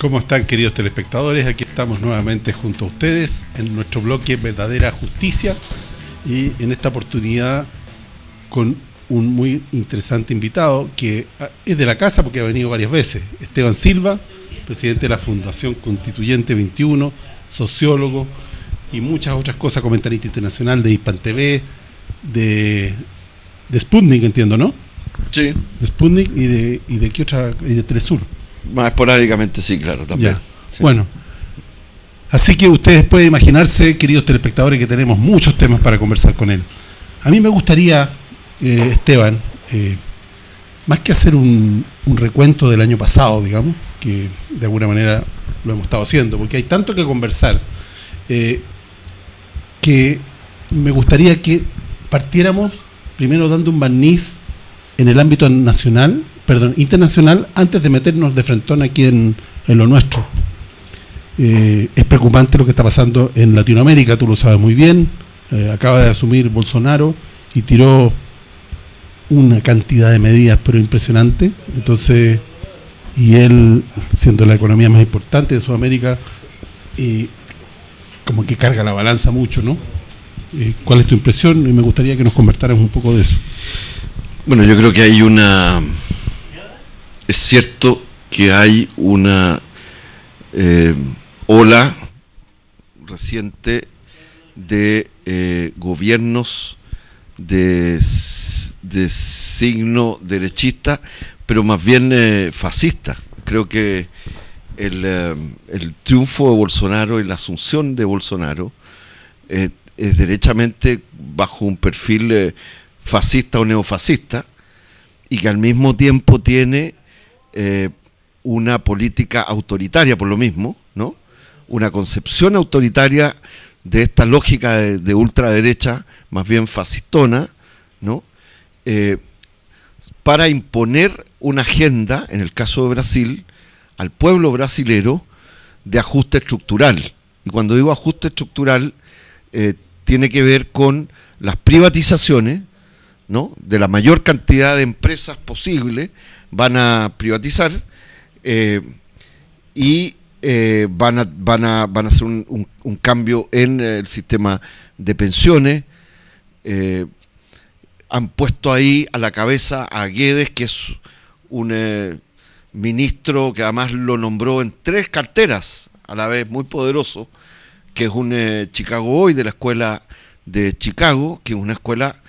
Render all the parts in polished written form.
¿Cómo están, queridos telespectadores? Aquí estamos nuevamente junto a ustedes en nuestro bloque Verdadera Justicia y en esta oportunidad con un muy interesante invitado que es de la casa porque ha venido varias veces, Esteban Silva, presidente de la Fundación Constituyente 21, sociólogo y muchas otras cosas, comentarista internacional de Hispan TV, de Sputnik, entiendo, ¿no? Sí. De Sputnik y de qué otra, y de Telesur. Más esporádicamente, sí, claro, también. Ya. Sí. Bueno, así que ustedes pueden imaginarse, queridos telespectadores, que tenemos muchos temas para conversar con él. A mí me gustaría, Esteban, más que hacer un recuento del año pasado, digamos, que de alguna manera lo hemos estado haciendo, porque hay tanto que conversar, que me gustaría que partiéramos primero dando un barniz en el ámbito internacional, antes de meternos de frentón aquí en lo nuestro. Es preocupante lo que está pasando en Latinoamérica, tú lo sabes muy bien. Acaba de asumir Bolsonaro y tiró una cantidad de medidas pero impresionante. Entonces, y él, siendo la economía más importante de Sudamérica, como que carga la balanza mucho, ¿no? ¿Cuál es tu impresión? Y me gustaría que nos convertáramos un poco de eso. Bueno, yo creo que hay una... Es cierto que hay una ola reciente de gobiernos de signo derechista, pero más bien fascista. Creo que el triunfo de Bolsonaro y la asunción de Bolsonaro es derechamente bajo un perfil fascista o neofascista, y que al mismo tiempo tiene una política autoritaria por lo mismo, ¿no? Una concepción autoritaria de esta lógica de ultraderecha, más bien fascistona, ¿no? Para imponer una agenda, en el caso de Brasil, al pueblo brasilero, de ajuste estructural. Y cuando digo ajuste estructural, tiene que ver con las privatizaciones, ¿no? De la mayor cantidad de empresas posible van a privatizar, y van a hacer un cambio en el sistema de pensiones. Han puesto ahí a la cabeza a Guedes, que es un ministro que además lo nombró en 3 carteras a la vez, muy poderoso, que es un Chicago Boy de la escuela de Chicago, que es una escuela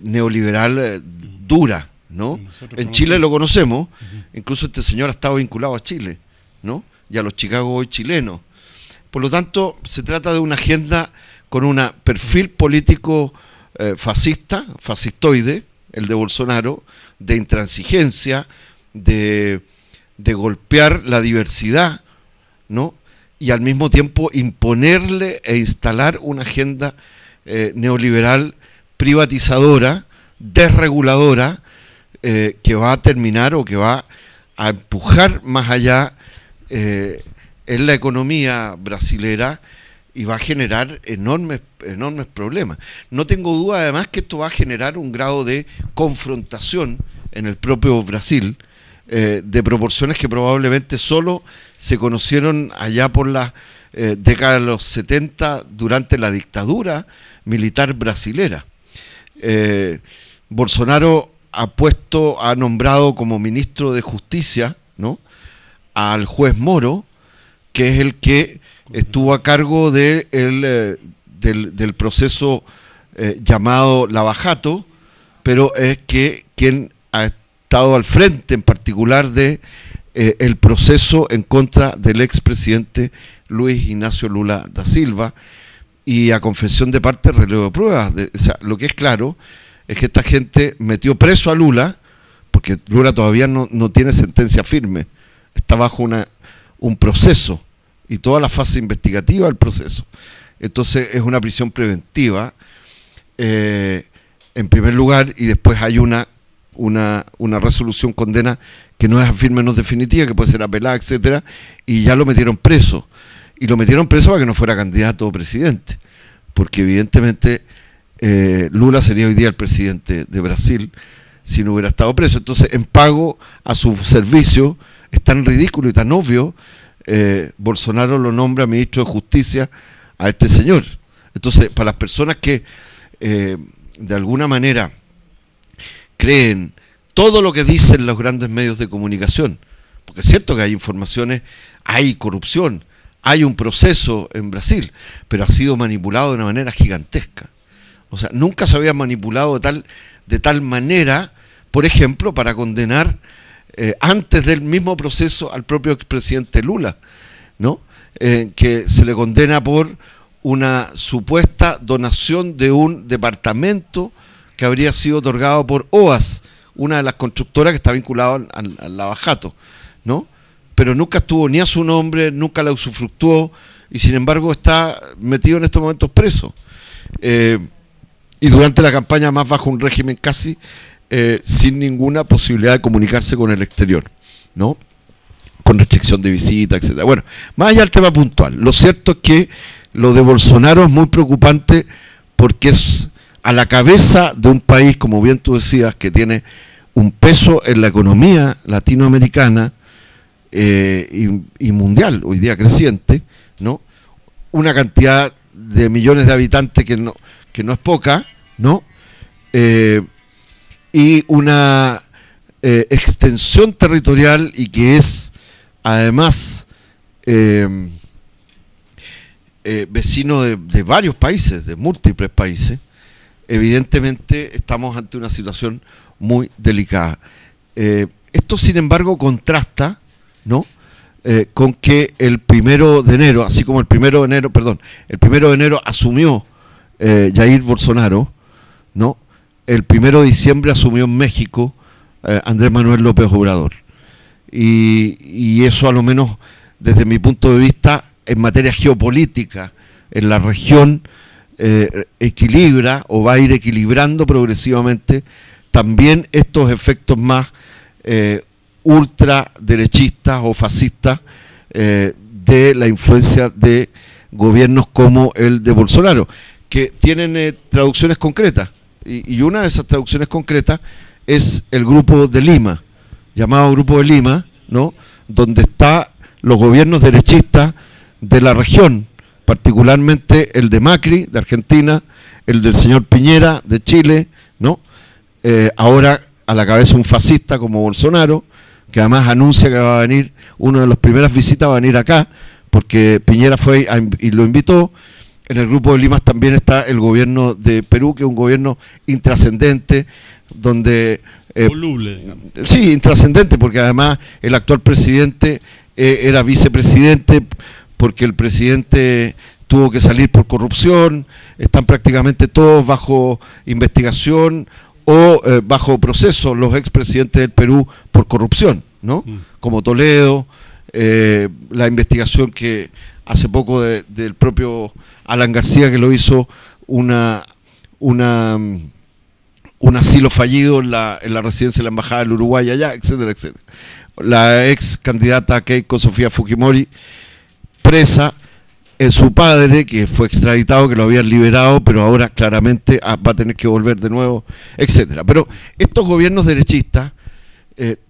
neoliberal dura, ¿no? En Chile lo conocemos, incluso este señor ha estado vinculado a Chile, ¿no? Y a los Chicago Boys chilenos. Por lo tanto, se trata de una agenda con un perfil político fascistoide, el de Bolsonaro, de intransigencia, de golpear la diversidad, ¿no? Y al mismo tiempo imponerle e instalar una agenda neoliberal privatizadora, desreguladora, que va a terminar o que va a empujar más allá en la economía brasilera y va a generar enormes problemas. No tengo duda además que esto va a generar un grado de confrontación en el propio Brasil, de proporciones que probablemente solo se conocieron allá por las décadas de los 70 durante la dictadura militar brasilera. Bolsonaro ha nombrado como ministro de Justicia, ¿no?, al juez Moro, que es el que estuvo a cargo del proceso llamado Lava-Jato, pero es quien ha estado al frente en particular de el proceso en contra del expresidente Luis Ignacio Lula da Silva, y a confesión de parte, relevo de pruebas. O sea, lo que es claro es que esta gente metió preso a Lula, porque Lula todavía no tiene sentencia firme, está bajo un proceso y toda la fase investigativa del proceso. Entonces es una prisión preventiva, en primer lugar, y después hay una resolución condena que no es firme, no es definitiva, que puede ser apelada, etcétera, y ya lo metieron preso. Y lo metieron preso para que no fuera candidato a presidente, porque evidentemente Lula sería hoy día el presidente de Brasil si no hubiera estado preso. Entonces, en pago a su servicio, es tan ridículo y tan obvio Bolsonaro lo nombra ministro de Justicia a este señor. Entonces, para las personas que de alguna manera creen todo lo que dicen los grandes medios de comunicación, porque es cierto que hay informaciones, hay corrupción, hay un proceso en Brasil, pero ha sido manipulado de una manera gigantesca. O sea, nunca se había manipulado de tal manera, por ejemplo, para condenar antes del mismo proceso al propio expresidente Lula, ¿no? Que se le condena por una supuesta donación de un departamento que habría sido otorgado por OAS, una de las constructoras que está vinculada al lavajato, ¿no? Pero nunca estuvo ni a su nombre, nunca la usufructuó, y sin embargo está metido en estos momentos preso. Y durante la campaña más bajo un régimen casi sin ninguna posibilidad de comunicarse con el exterior, ¿no? Con restricción de visita, etcétera. Bueno, más allá del tema puntual, lo cierto es que lo de Bolsonaro es muy preocupante porque es a la cabeza de un país, como bien tú decías, que tiene un peso en la economía latinoamericana y mundial, hoy día creciente, ¿no? Una cantidad de millones de habitantes que no es poca, ¿no? Y una extensión territorial y que es además vecino de varios países, de múltiples países. Evidentemente estamos ante una situación muy delicada. Esto, sin embargo, contrasta, ¿no? Con que el 1 de enero, así como el 1 de enero asumió Jair Bolsonaro, ¿no? El 1 de diciembre asumió en México Andrés Manuel López Obrador. Y eso, a lo menos desde mi punto de vista, en materia geopolítica, en la región, equilibra o va a ir equilibrando progresivamente también estos efectos más ultraderechistas o fascistas de la influencia de gobiernos como el de Bolsonaro, que tienen traducciones concretas, y una de esas traducciones concretas es el Grupo de Lima, llamado Grupo de Lima, ¿no? Donde están los gobiernos derechistas de la región, particularmente el de Macri, de Argentina, el del señor Piñera, de Chile, ¿no? Ahora a la cabeza un fascista como Bolsonaro, que además anuncia que va a venir, una de las primeras visitas va a venir acá, porque Piñera fue y lo invitó. En el Grupo de Lima también está el gobierno de Perú, que es un gobierno intrascendente, donde... voluble, digamos. Sí, intrascendente, porque además el actual presidente era vicepresidente, porque el presidente tuvo que salir por corrupción, están prácticamente todos bajo investigación o bajo proceso los expresidentes del Perú por corrupción, ¿no? Como Toledo, la investigación que hace poco del propio Alan García, que lo hizo un asilo fallido en la residencia de la Embajada del Uruguay allá, etcétera, etcétera. La ex candidata Keiko Sofía Fujimori, presa, su padre, que fue extraditado, que lo habían liberado, pero ahora claramente va a tener que volver de nuevo, etcétera. Pero estos gobiernos derechistas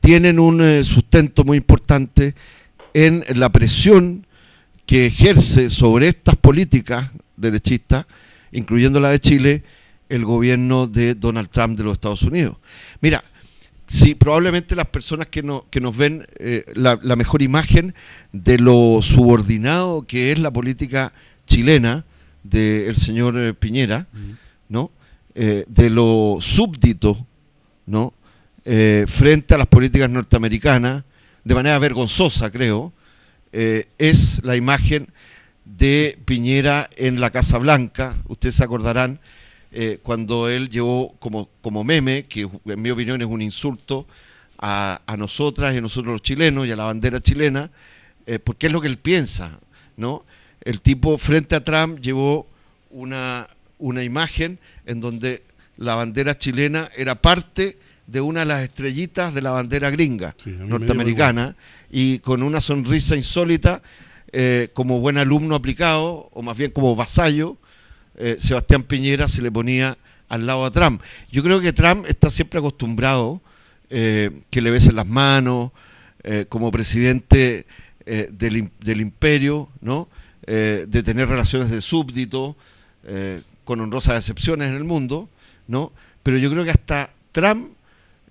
tienen un sustento muy importante en la presión que ejerce sobre estas políticas derechistas, incluyendo la de Chile, el gobierno de Donald Trump de los Estados Unidos. Mira, sí, probablemente las personas que nos ven la mejor imagen de lo subordinado que es la política chilena del señor Piñera, ¿no? De lo súbdito, ¿no? Frente a las políticas norteamericanas, de manera vergonzosa, creo, es la imagen de Piñera en la Casa Blanca. Ustedes se acordarán cuando él llevó como meme, que en mi opinión es un insulto a nosotras y a nosotros los chilenos y a la bandera chilena, porque es lo que él piensa, ¿no? El tipo frente a Trump llevó una imagen en donde la bandera chilena era parte de una de las estrellitas de la bandera gringa, sí, norteamericana, y con una sonrisa insólita, como buen alumno aplicado, o más bien como vasallo, Sebastián Piñera se le ponía al lado a Trump. Yo creo que Trump está siempre acostumbrado que le besen las manos, como presidente del imperio, ¿no? De tener relaciones de súbdito, con honrosas excepciones en el mundo, ¿no? Pero yo creo que hasta Trump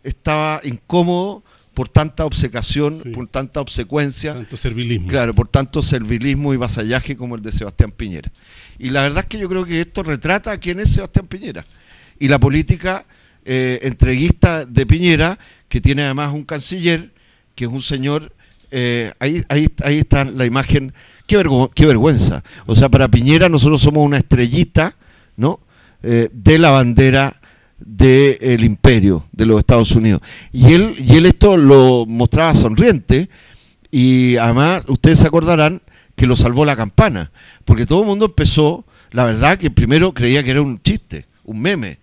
estaba incómodo por tanta obcecación, Sí. por tanta obsecuencia, Tanto servilismo. claro, por tanto servilismo y vasallaje como el de Sebastián Piñera. Y la verdad es que yo creo que esto retrata a quién es Sebastián Piñera y la política entreguista de Piñera, que tiene además un canciller que es un señor, ahí está la imagen. Qué vergüenza. O sea, para Piñera nosotros somos una estrellita, ¿no? De la bandera del imperio de los Estados Unidos. Y él esto lo mostraba sonriente, y además ustedes se acordarán que lo salvó la campana, porque todo el mundo empezó, la verdad que primero creía que era un chiste, un meme,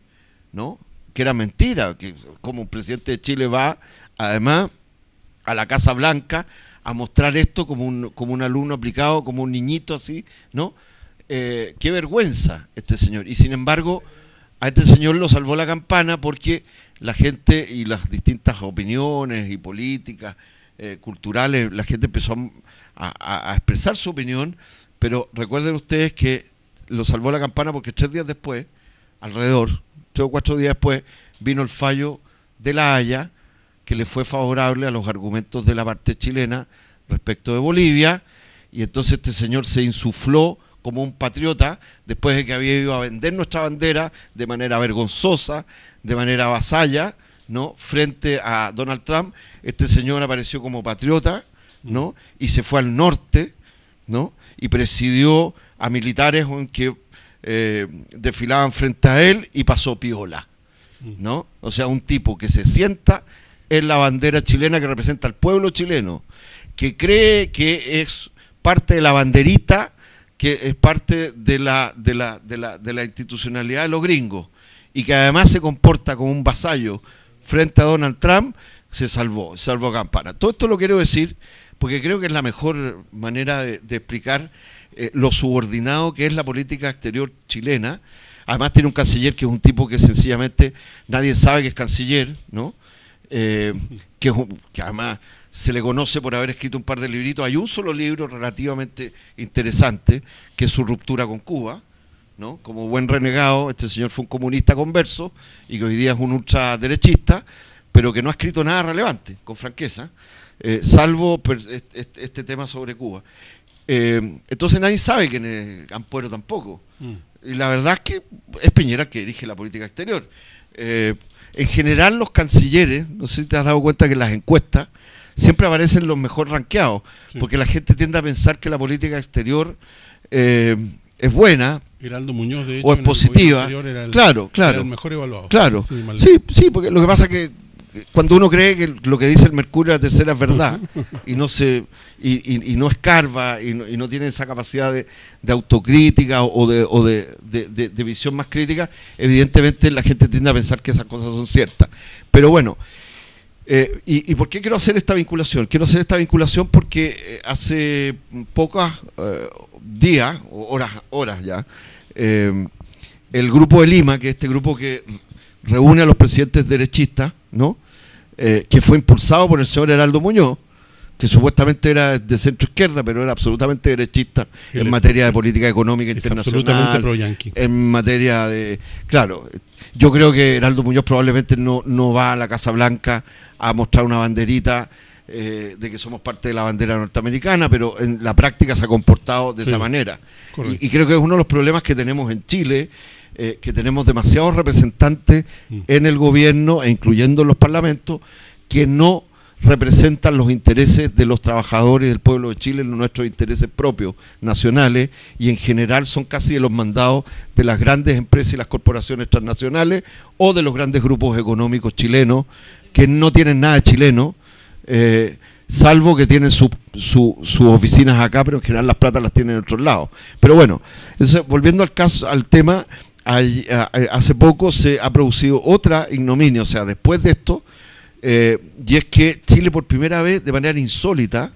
¿no? Que era mentira, que como un presidente de Chile va además a la Casa Blanca a mostrar esto como un alumno aplicado, como un niñito así, ¿no? Qué vergüenza este señor. Y sin embargo, a este señor lo salvó la campana, porque la gente y las distintas opiniones y políticas, culturales, la gente empezó a expresar su opinión, pero recuerden ustedes que lo salvó la campana porque 3 días después, alrededor, 3 o 4 días después, vino el fallo de La Haya, que le fue favorable a los argumentos de la parte chilena respecto de Bolivia, y entonces este señor se insufló como un patriota después de que había ido a vender nuestra bandera de manera vergonzosa, de manera vasalla, ¿no? Frente a Donald Trump. Este señor apareció como patriota, ¿no? Y se fue al norte, ¿no? Y presidió a militares que desfilaban frente a él, y pasó piola, ¿no? O sea, un tipo que se sienta en la bandera chilena, que representa al pueblo chileno, que cree que es parte de la banderita, que es parte de la institucionalidad de los gringos, y que además se comporta como un vasallo frente a Donald Trump, se salvó campana. Todo esto lo quiero decir porque creo que es la mejor manera de explicar lo subordinado que es la política exterior chilena. Además tiene un canciller que es un tipo que sencillamente nadie sabe que es canciller, ¿no? Que además se le conoce por haber escrito un par de libritos. Hay un solo libro relativamente interesante, que es su ruptura con Cuba, ¿no? Como buen renegado, este señor fue un comunista converso y que hoy día es un ultraderechista, pero que no ha escrito nada relevante, con franqueza, salvo este tema sobre Cuba. Entonces nadie sabe quién es Ampuero tampoco. Y la verdad es que es Piñera que dirige la política exterior. En general los cancilleres, no sé si te has dado cuenta que en las encuestas siempre aparecen los mejor rankeados, sí, porque la gente tiende a pensar que la política exterior es buena, Heraldo Muñoz, de hecho, o es positiva. Era el mejor evaluado. Claro, sí, porque lo que pasa es que cuando uno cree que lo que dice el Mercurio de la Tercera es verdad y no escarba y no tiene esa capacidad de autocrítica o de visión más crítica, evidentemente la gente tiende a pensar que esas cosas son ciertas. Pero bueno, ¿y por qué quiero hacer esta vinculación? Quiero hacer esta vinculación porque hace pocos días, horas ya, el Grupo de Lima, que es este grupo que reúne a los presidentes derechistas, ¿no? Que fue impulsado por el señor Heraldo Muñoz, que supuestamente era de centro izquierda, pero era absolutamente derechista en materia de política económica internacional, absolutamente pro-yanqui. En materia de... Claro, yo creo que Heraldo Muñoz probablemente no va a la Casa Blanca a mostrar una banderita de que somos parte de la bandera norteamericana, pero en la práctica se ha comportado de esa manera. Y creo que es uno de los problemas que tenemos en Chile, que tenemos demasiados representantes en el gobierno, e incluyendo en los parlamentos, que no representan los intereses de los trabajadores del pueblo de Chile, nuestros intereses propios, nacionales, y en general son casi de los mandados de las grandes empresas y las corporaciones transnacionales, o de los grandes grupos económicos chilenos, que no tienen nada de chileno, salvo que tienen sus oficinas acá, pero en general las platas las tienen en otros lados. Pero bueno, entonces, volviendo al tema, hace poco se ha producido otra ignominia, o sea, después de esto, y es que Chile por primera vez, de manera insólita,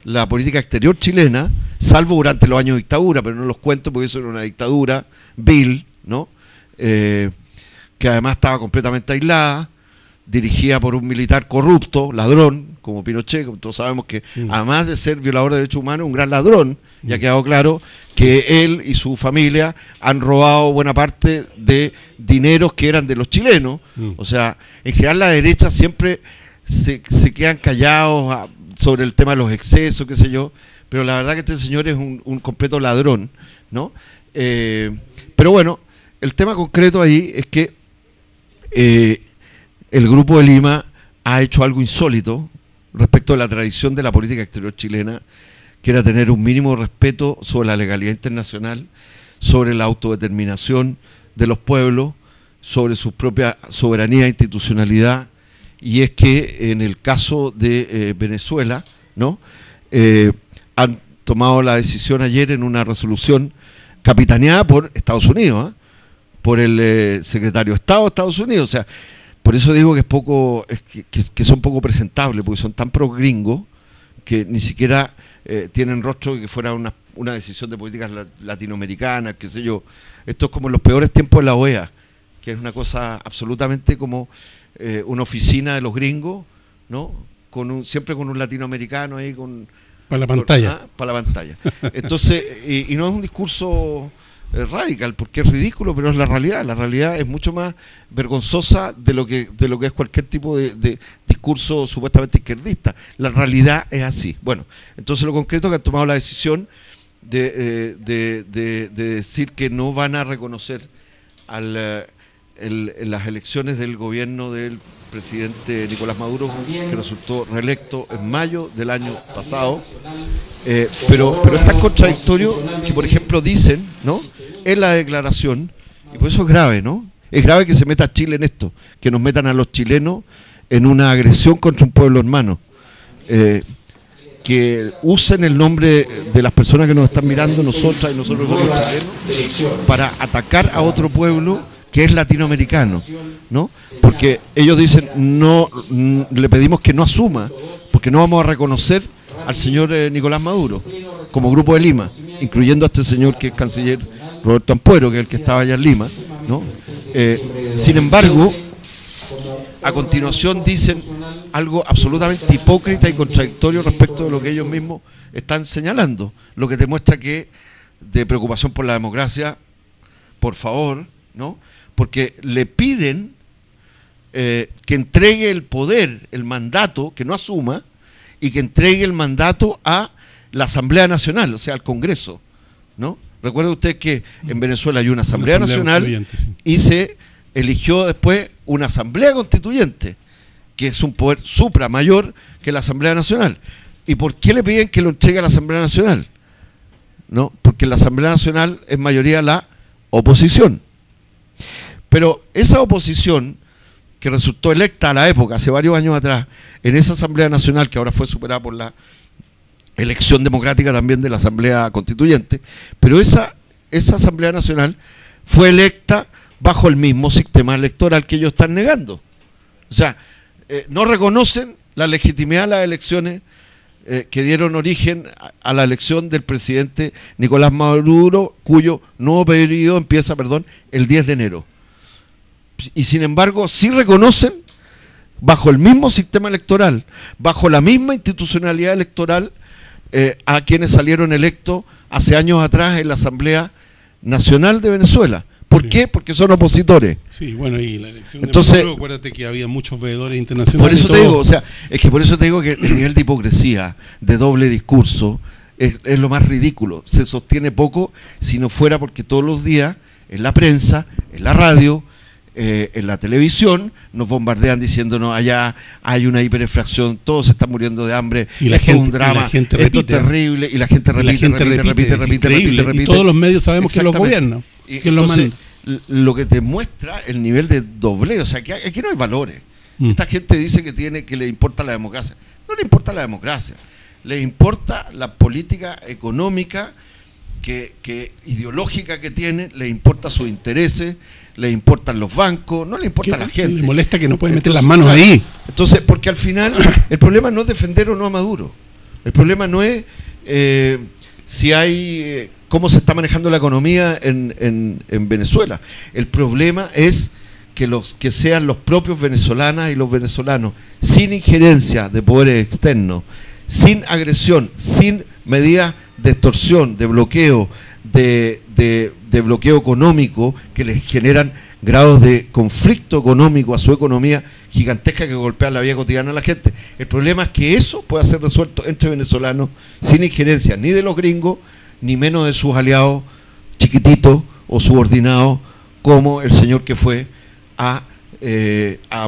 la política exterior chilena, salvo durante los años de dictadura, pero no los cuento porque eso era una dictadura vil, ¿no? Que además estaba completamente aislada, dirigida por un militar corrupto, ladrón, como Pinochet. Todos sabemos que además de ser violador de derechos humanos, un gran ladrón. Ya ha quedado claro que él y su familia han robado buena parte de dineros que eran de los chilenos. O sea, en general la derecha siempre se quedan callados sobre el tema de los excesos, qué sé yo, pero la verdad que este señor es un completo ladrón, ¿no? Pero bueno, el tema concreto ahí es que el Grupo de Lima ha hecho algo insólito respecto a la tradición de la política exterior chilena, que era tener un mínimo respeto sobre la legalidad internacional, sobre la autodeterminación de los pueblos, sobre su propia soberanía e institucionalidad. Y es que en el caso de Venezuela, ¿no? Han tomado la decisión ayer en una resolución capitaneada por Estados Unidos, por el secretario de Estado de Estados Unidos. O sea, por eso digo que es poco, que son poco presentables, porque son tan pro gringos que ni siquiera tienen rostro que fuera una decisión de políticas latinoamericanas, qué sé yo. Esto es como en los peores tiempos de la OEA, que es una cosa absolutamente como una oficina de los gringos, ¿no? Siempre con un latinoamericano ahí para la pantalla. Para la pantalla. Entonces, y no es un discurso radical, porque es ridículo, pero es la realidad. La realidad es mucho más vergonzosa de lo que es cualquier tipo de discurso supuestamente izquierdista. La realidad es así. Bueno, entonces lo concreto es que han tomado la decisión de decir que no van a reconocer en las elecciones del gobierno del presidente Nicolás Maduro, que resultó reelecto en mayo del año pasado, pero es tan contradictorio que, por ejemplo, dicen, ¿no?, en la declaración, y por eso es grave, ¿no? Es grave que se meta Chile en esto, que nos metan a los chilenos en una agresión contra un pueblo hermano, que usen el nombre de las personas que nos están mirando, nosotras y nosotros los chilenos, para atacar a otro pueblo que es latinoamericano, ¿no? Porque ellos dicen, no, le pedimos que no asuma, porque no vamos a reconocer al señor Nicolás Maduro como Grupo de Lima, incluyendo a este señor que es canciller Roberto Ampuero, que es el que estaba allá en Lima, ¿no? Sin embargo, a continuación dicen algo absolutamente hipócrita y contradictorio respecto de lo que ellos mismos están señalando, lo que demuestra que de preocupación por la democracia, por favor, ¿no? Porque le piden que entregue el poder, el mandato, que no asuma, y que entregue el mandato a la Asamblea Nacional, o sea, al Congreso, ¿no? Recuerden ustedes que en Venezuela hay una Asamblea Nacional, sí, y se eligió después una Asamblea Constituyente, que es un poder supra mayor que la Asamblea Nacional. ¿Y por qué le piden que lo entregue a la Asamblea Nacional? ¿No? Porque en la Asamblea Nacional es mayoría la oposición. Pero esa oposición, que resultó electa a la época, hace varios años atrás, en esa Asamblea Nacional, que ahora fue superada por la elección democrática también de la Asamblea Constituyente, pero esa Asamblea Nacional fue electa bajo el mismo sistema electoral que ellos están negando. O sea, no reconocen la legitimidad de las elecciones que dieron origen a la elección del presidente Nicolás Maduro, cuyo nuevo periodo empieza, el 10 de enero. Y sin embargo, sí reconocen, bajo el mismo sistema electoral, bajo la misma institucionalidad electoral, a quienes salieron electos hace años atrás en la Asamblea Nacional de Venezuela. ¿Por qué? Porque son opositores. Sí, bueno, y la elección de Maduro, acuérdate que había muchos veedores internacionales. Por eso te digo, o sea, es que por eso te digo que el nivel de hipocresía, de doble discurso, es lo más ridículo. Se sostiene poco si no fuera porque todos los días, en la prensa, en la radio, en la televisión, nos bombardean diciéndonos allá hay una hiperefracción, todos se están muriendo de hambre, y la esto gente, es un drama, esto es terrible, y la gente repite. Y todos los medios sabemos que los gobiernan. Entonces, lo que te muestra el nivel de doblez, o sea, que aquí no hay valores. Esta gente dice que le importa la democracia. No le importa la democracia, le importa la política económica ideológica que tiene, le importa sus intereses, le importan los bancos, no le importa a la gente. Le molesta que no pueden meter las manos ahí. Entonces, porque al final el problema no es defender o no a Maduro. El problema no es si hay cómo se está manejando la economía en Venezuela. El problema es que sean los propios venezolanas y los venezolanos, sin injerencia de poderes externos, sin agresión, sin medidas de extorsión, de bloqueo, de bloqueo económico que les generan grados de conflicto económico a su economía gigantesca que golpean la vida cotidiana de la gente. El problema es que eso pueda ser resuelto entre venezolanos sin injerencia ni de los gringos, ni menos de sus aliados chiquititos o subordinados, como el señor que fue a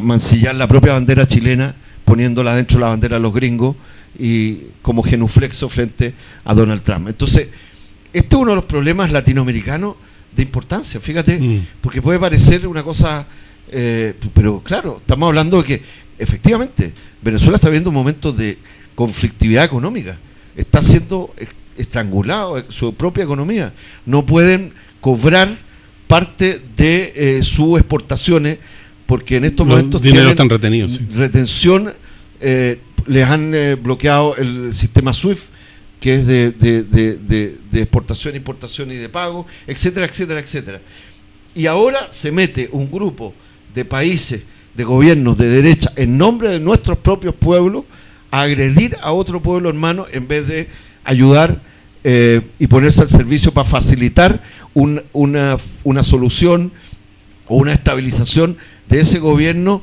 mancillar la propia bandera chilena, poniéndola dentro de la bandera de los gringos y como genuflexo frente a Donald Trump. Entonces, este es uno de los problemas latinoamericanos de importancia, fíjate, porque puede parecer una cosa, pero claro, estamos hablando de que efectivamente Venezuela está viviendo un momento de conflictividad económica, está siendo estrangulado su propia economía, no pueden cobrar parte de sus exportaciones porque en estos momentos tienen están retenidos, sí. Retención, les han bloqueado el sistema SWIFT, que es de exportación, importación y de pago, etcétera, etcétera, etcétera. Y ahora se mete un grupo de países, de gobiernos de derecha, en nombre de nuestros propios pueblos, a agredir a otro pueblo hermano en vez de ayudar y ponerse al servicio para facilitar una solución o una estabilización de ese gobierno,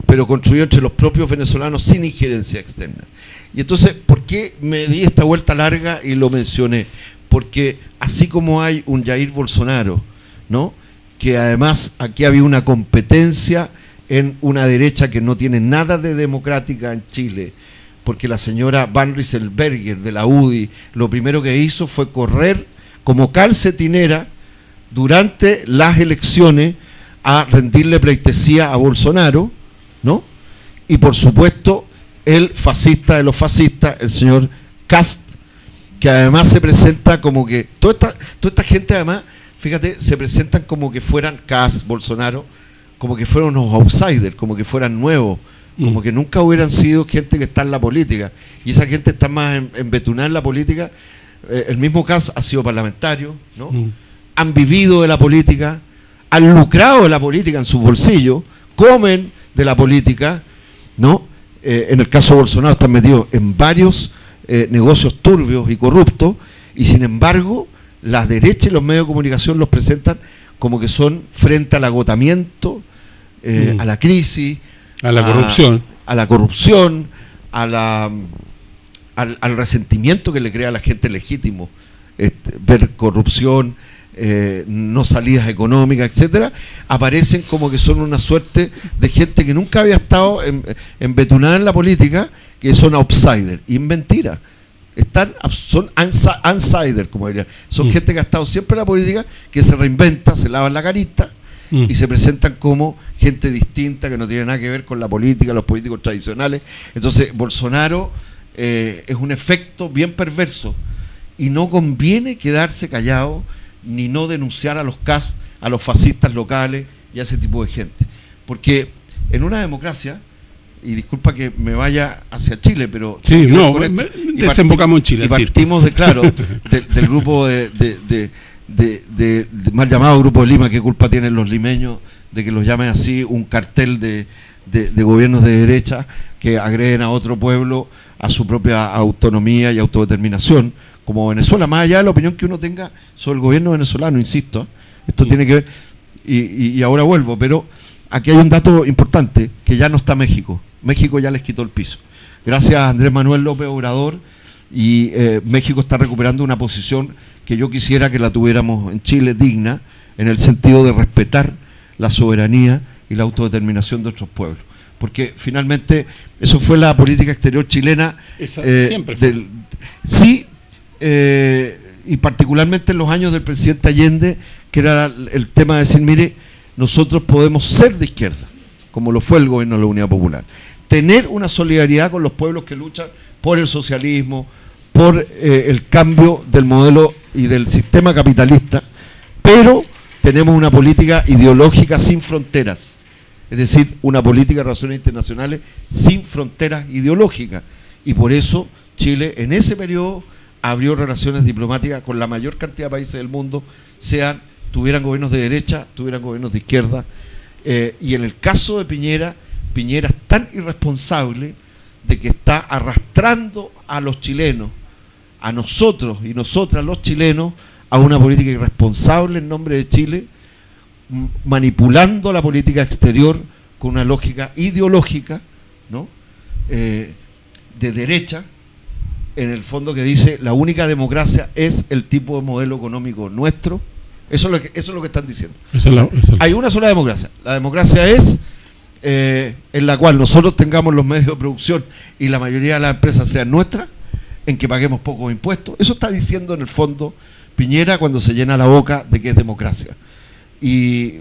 pero construido entre los propios venezolanos sin injerencia externa. Y entonces, ¿por qué me di esta vuelta larga y lo mencioné? Porque así como hay un Jair Bolsonaro, ¿no?, que además aquí había una competencia en una derecha que no tiene nada de democrática en Chile, porque la señora Van Rieselbergher de la UDI lo primero que hizo fue correr como calcetinera durante las elecciones a rendirle pleitesía a Bolsonaro, ¿no? Y por supuesto el fascista de los fascistas, el señor Kast, que además se presenta como que toda esta gente además, fíjate, se presentan como que fueran Kast, Bolsonaro, como que fueran unos outsiders, como que fueran nuevos, como que nunca hubieran sido gente que está en la política, y esa gente está más embetunada en la política. El mismo Kast ha sido parlamentario, ¿no? Han vivido de la política, han lucrado de la política en sus bolsillos, comen de la política, ¿no? En el caso de Bolsonaro están metidos en varios negocios turbios y corruptos, y sin embargo la derecha y los medios de comunicación los presentan como que son frente al agotamiento, a la crisis, a la corrupción, al resentimiento que le crea a la gente legítimo ver corrupción, no salidas económicas, etcétera. Aparecen como que son una suerte de gente que nunca había estado embetunada en la política, que son outsiders, y es mentira. Son insiders, como diría. Son gente que ha estado siempre en la política, que se reinventa, se lavan la carita y se presentan como gente distinta, que no tiene nada que ver con la política, los políticos tradicionales. Entonces Bolsonaro es un efecto bien perverso, y no conviene quedarse callado ni no denunciar a los CAS, a los fascistas locales y a ese tipo de gente, porque en una democracia, y disculpa que me vaya hacia Chile, pero sí, no, desembocamos en Chile. Y partimos del grupo de mal llamado Grupo de Lima. ¿Qué culpa tienen los limeños de que los llamen así, un cartel de gobiernos de derecha que agreden a otro pueblo a su propia autonomía y autodeterminación, como Venezuela, más allá de la opinión que uno tenga sobre el gobierno venezolano, insisto, esto tiene que ver, y ahora vuelvo, pero aquí hay un dato importante, que ya no está México. México ya les quitó el piso. Gracias a Andrés Manuel López Obrador, y México está recuperando una posición que yo quisiera que la tuviéramos en Chile, digna, en el sentido de respetar la soberanía y la autodeterminación de otros pueblos. Porque finalmente eso fue la política exterior chilena. Siempre fue. Sí, y particularmente en los años del presidente Allende, que era el tema de decir, mire, nosotros podemos ser de izquierda, como lo fue el gobierno de la Unidad Popular, tener una solidaridad con los pueblos que luchan por el socialismo, por el cambio del modelo y del sistema capitalista, pero tenemos una política ideológica sin fronteras, es decir, una política de relaciones internacionales sin fronteras ideológicas, y por eso Chile en ese periodo abrió relaciones diplomáticas con la mayor cantidad de países del mundo, tuvieran gobiernos de derecha, tuvieran gobiernos de izquierda, Y en el caso de Piñera, Piñera es tan irresponsable de que está arrastrando a los chilenos, a nosotros y nosotras los chilenos, a una política irresponsable en nombre de Chile, manipulando la política exterior con una lógica ideológica, ¿no? De derecha, en el fondo, que dice la única democracia es el tipo de modelo económico nuestro. Eso es lo que están diciendo. Hay una sola democracia. La democracia es en la cual nosotros tengamos los medios de producción y la mayoría de las empresas sean nuestras, en que paguemos pocos impuestos. Eso está diciendo en el fondo Piñera cuando se llena la boca de que es democracia. Y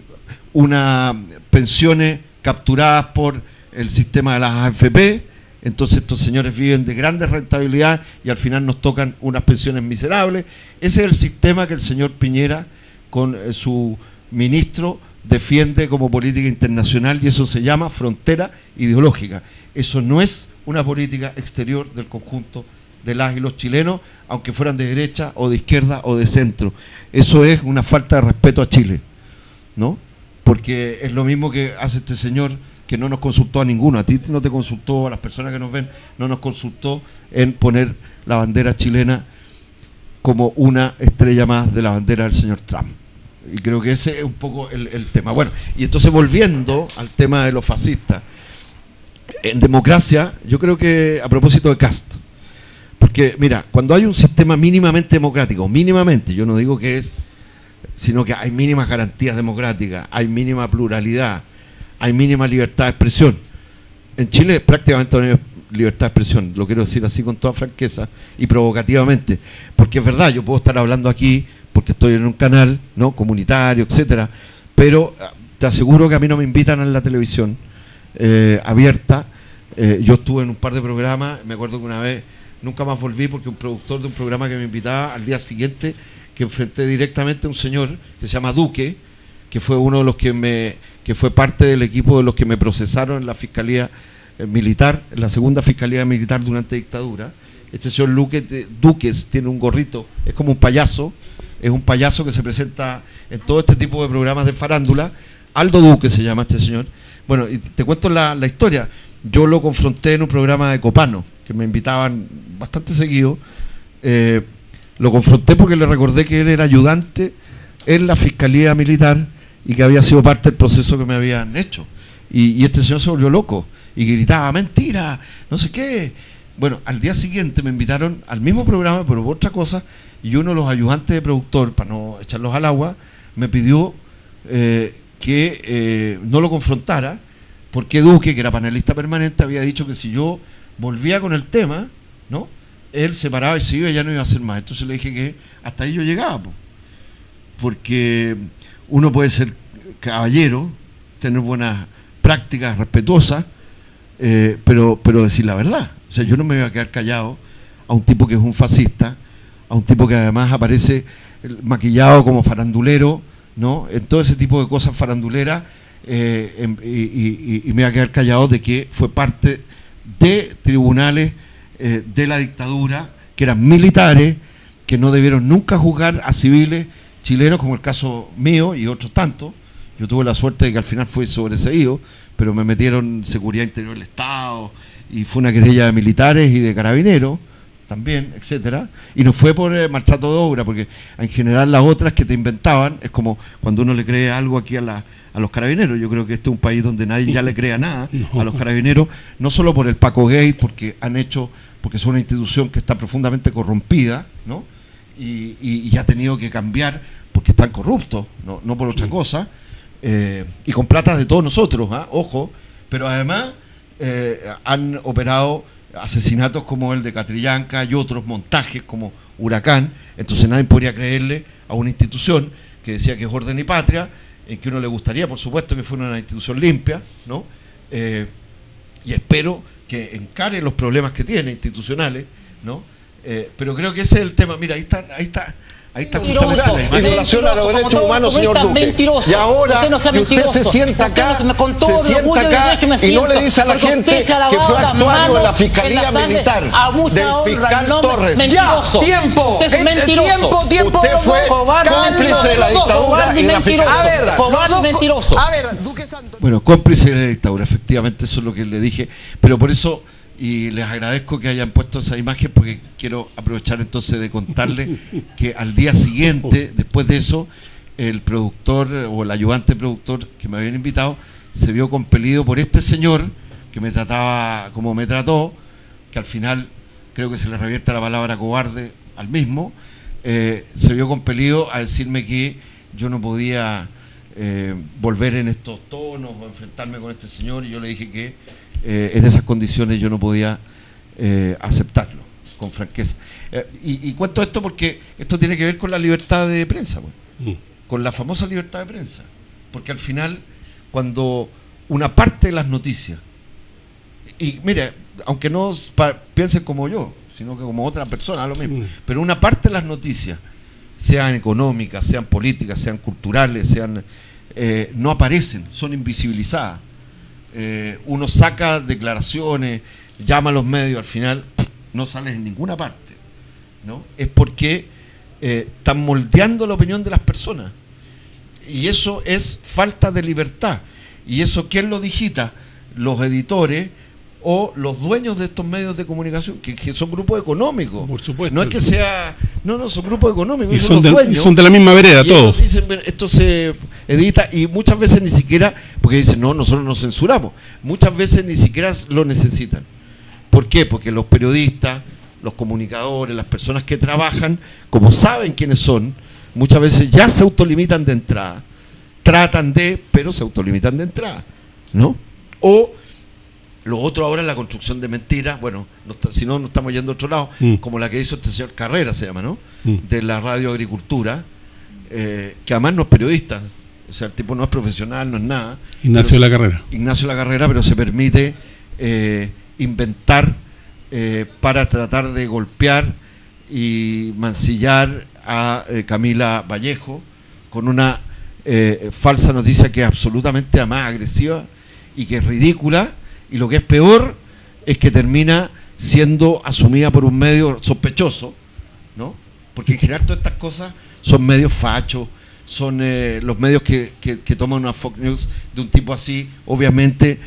unas pensiones capturadas por el sistema de las AFP. Entonces estos señores viven de grandes rentabilidades y al final nos tocan unas pensiones miserables. Ese es el sistema que el señor Piñera, con su ministro, defiende como política internacional, y eso se llama frontera ideológica. Eso no es una política exterior del conjunto de las y los chilenos, aunque fueran de derecha o de izquierda o de centro. Eso es una falta de respeto a Chile, ¿no? Porque es lo mismo que hace este señor, que no nos consultó a ninguno. A ti no te consultó, a las personas que nos ven, no nos consultó en poner la bandera chilena como una estrella más de la bandera del señor Trump. Y creo que ese es un poco el tema. Bueno, y entonces volviendo al tema de los fascistas, en democracia, yo creo que a propósito de Kast, porque mira, cuando hay un sistema mínimamente democrático, mínimamente, yo no digo que es, sino que hay mínimas garantías democráticas, hay mínima pluralidad, hay mínima libertad de expresión. En Chile prácticamente no hay libertad de expresión, lo quiero decir así con toda franqueza y provocativamente, porque es verdad, yo puedo estar hablando aquí porque estoy en un canal, ¿no?, comunitario, etcétera, pero te aseguro que a mí no me invitan a la televisión abierta. Yo estuve en un par de programas, me acuerdo que una vez nunca más volví porque un productor de un programa que me invitaba, al día siguiente que enfrenté directamente a un señor que se llama Duque, que fue uno de los que fue parte del equipo de los que me procesaron en la Fiscalía Militar, en la segunda Fiscalía Militar durante dictadura. Este señor Duques tiene un gorrito, es como un payaso, es un payaso que se presenta en todo este tipo de programas de farándula. Aldo Duque se llama este señor. Bueno, y te cuento la historia. Yo lo confronté en un programa de Copano, que me invitaban bastante seguido. Lo confronté porque le recordé que él era ayudante en la Fiscalía Militar y que había sido parte del proceso que me habían hecho. Y este señor se volvió loco y gritaba, mentira, no sé qué. Bueno, al día siguiente me invitaron al mismo programa, pero por otra cosa, y uno de los ayudantes de productor, para no echarlos al agua, me pidió que no lo confrontara, porque Duque, que era panelista permanente, había dicho que si yo volvía con el tema, ¿no?, él se paraba y se iba y ya no iba a hacer más. Entonces le dije que hasta ahí yo llegaba, porque uno puede ser caballero, tener buenas prácticas respetuosas, pero decir la verdad. O sea, yo no me voy a quedar callado a un tipo que es un fascista, a un tipo que además aparece maquillado como farandulero, ¿no?, en todo ese tipo de cosas faranduleras, y me voy a quedar callado de que fue parte de tribunales de la dictadura, que eran militares, que no debieron nunca juzgar a civiles chilenos, como el caso mío y otros tantos. Yo tuve la suerte de que al final fui sobreseído, pero me metieron Seguridad Interior del Estado, y fue una querella de militares y de carabineros también, etcétera, y no fue por maltrato de obra, porque en general las otras que te inventaban, es como cuando uno le cree algo aquí a los carabineros. Yo creo que este es un país donde nadie ya le crea nada a los carabineros, no solo por el Paco Gate, porque es una institución que está profundamente corrompida, ¿no?, y ha tenido que cambiar porque están corruptos, no por otra cosa, y con plata de todos nosotros, ojo, pero además han operado asesinatos como el de Catrillanca y otros montajes como Huracán. Entonces nadie podría creerle a una institución que decía que es orden y patria, en que uno le gustaría, por supuesto, que fuera una institución limpia, ¿no? Y espero que encare los problemas que tiene institucionales, ¿no? Pero creo que ese es el tema. Mira, ahí está justamente la imagen. En relación a los derechos humanos, señor Duque. Y ahora usted se sienta acá, y no le dice a la gente que fue actuario en la Fiscalía Militar del fiscal Torres. Ya, tiempo. Usted fue cómplice de la dictadura y la Fiscalía. A ver, Duque Santos. Bueno, cómplice de la dictadura, efectivamente, eso es lo que le dije, pero por eso, y les agradezco que hayan puesto esa imagen, porque quiero aprovechar entonces de contarles que al día siguiente, después de eso, el productor o el ayudante productor que me habían invitado se vio compelido por este señor que me trataba como me trató, que al final creo que se le revierte la palabra cobarde al mismo, se vio compelido a decirme que yo no podía volver en estos tonos o enfrentarme con este señor, y yo le dije que en esas condiciones yo no podía aceptarlo, con franqueza. Y cuento esto porque esto tiene que ver con la libertad de prensa, pues, con la famosa libertad de prensa, porque al final, cuando una parte de las noticias, y mire, aunque no piensen como yo, sino que como otra persona, lo mismo, pero una parte de las noticias, sean económicas, sean políticas, sean culturales, sean no aparecen, son invisibilizadas. Uno saca declaraciones, llama a los medios, al final no sales en ninguna parte, ¿no? Es porque están moldeando la opinión de las personas, y eso es falta de libertad. Y eso, ¿quién lo digita? Los editores o los dueños de estos medios de comunicación, que son grupos económicos. Por supuesto. No es que sea... No, son grupos económicos. Y son de la misma vereda, todos. Dicen, esto se edita, y muchas veces ni siquiera, porque dicen, no, nosotros nos censuramos. Muchas veces ni siquiera lo necesitan. ¿Por qué? Porque los periodistas, los comunicadores, las personas que trabajan, como saben quiénes son, muchas veces ya se autolimitan de entrada. Tratan de, pero se autolimitan de entrada, ¿no? O lo otro ahora es la construcción de mentiras, bueno, si no, nos estamos yendo a otro lado, como la que hizo este señor Carrera, se llama, ¿no? De la Radio Agricultura, que además no es periodista, o sea, el tipo no es profesional, no es nada. Ignacio de la Carrera. Ignacio de la Carrera, pero se permite inventar para tratar de golpear y mancillar a Camila Vallejo con una falsa noticia que es absolutamente además agresiva y que es ridícula. Y lo que es peor es que termina siendo asumida por un medio sospechoso, ¿no? Porque en general todas estas cosas son medios fachos, son los medios que toman una Fox News de un tipo así. Obviamente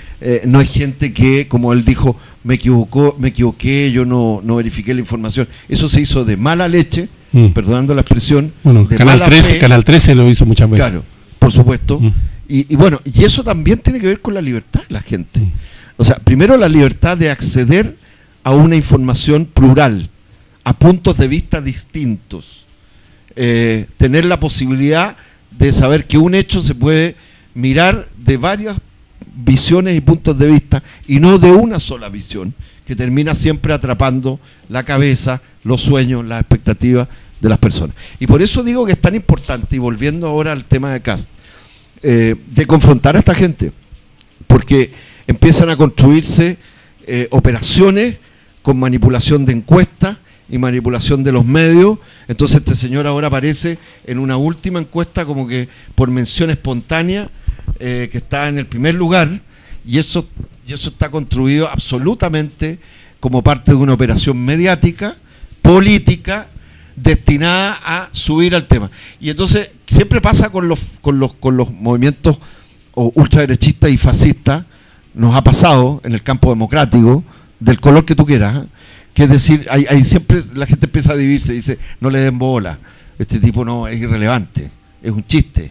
no hay gente que, como él dijo, me equivoqué, yo no verifiqué la información. Eso se hizo de mala leche, perdonando la expresión. Bueno, de Canal 13 lo hizo muchas veces. Claro, por supuesto. Y bueno, y eso también tiene que ver con la libertad de la gente. O sea, primero la libertad de acceder a una información plural, a puntos de vista distintos. Tener la posibilidad de saber que un hecho se puede mirar de varias visiones y puntos de vista, y no de una sola visión, que termina siempre atrapando la cabeza, los sueños, las expectativas de las personas. Y por eso digo que es tan importante, y volviendo ahora al tema de Kast, de confrontar a esta gente, porque empiezan a construirse operaciones con manipulación de encuestas y manipulación de los medios. Entonces este señor ahora aparece en una última encuesta como que por mención espontánea, que está en el primer lugar, y eso está construido absolutamente como parte de una operación mediática, política, destinada a subir al tema. Y entonces siempre pasa con los movimientos ultraderechistas y fascistas. Nos ha pasado en el campo democrático, del color que tú quieras, que es decir, hay siempre la gente empieza a dividirse, dice, no le den bola, este tipo no es irrelevante, es un chiste,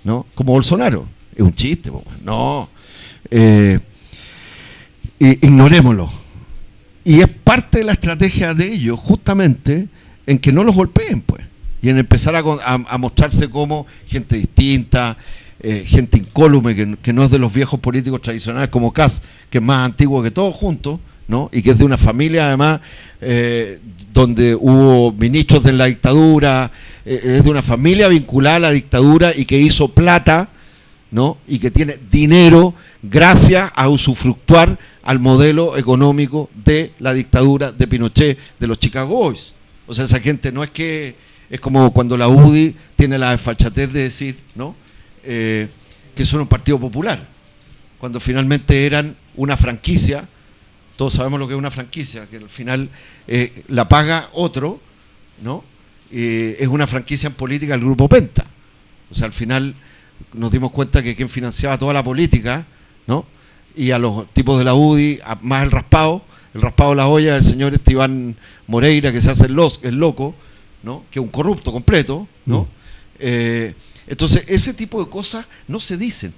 ¿no? Como Bolsonaro, es un chiste, no, ignorémoslo. Y es parte de la estrategia de ellos, justamente, en que no los golpeen, pues, y en empezar a mostrarse como gente distinta, gente incólume, que no es de los viejos políticos tradicionales como Kast, que es más antiguo que todos juntos, ¿no? Y que es de una familia además donde hubo ministros de la dictadura, es de una familia vinculada a la dictadura y que hizo plata, ¿no? Y que tiene dinero gracias a usufructuar al modelo económico de la dictadura de Pinochet, de los Chicago Boys. O sea, esa gente no es que es como cuando la UDI tiene la desfachatez de decir, ¿no? Que son un partido popular, cuando finalmente eran una franquicia. Todos sabemos lo que es una franquicia, que al final la paga otro, ¿no? Es una franquicia en política del Grupo Penta. O sea, al final nos dimos cuenta que quien financiaba toda la política, ¿no? Y a los tipos de la UDI, más el raspado de la olla del señor Esteban Moreira, que se hace el loco, ¿no? Que es un corrupto completo, ¿no? Entonces, ese tipo de cosas no se dicen.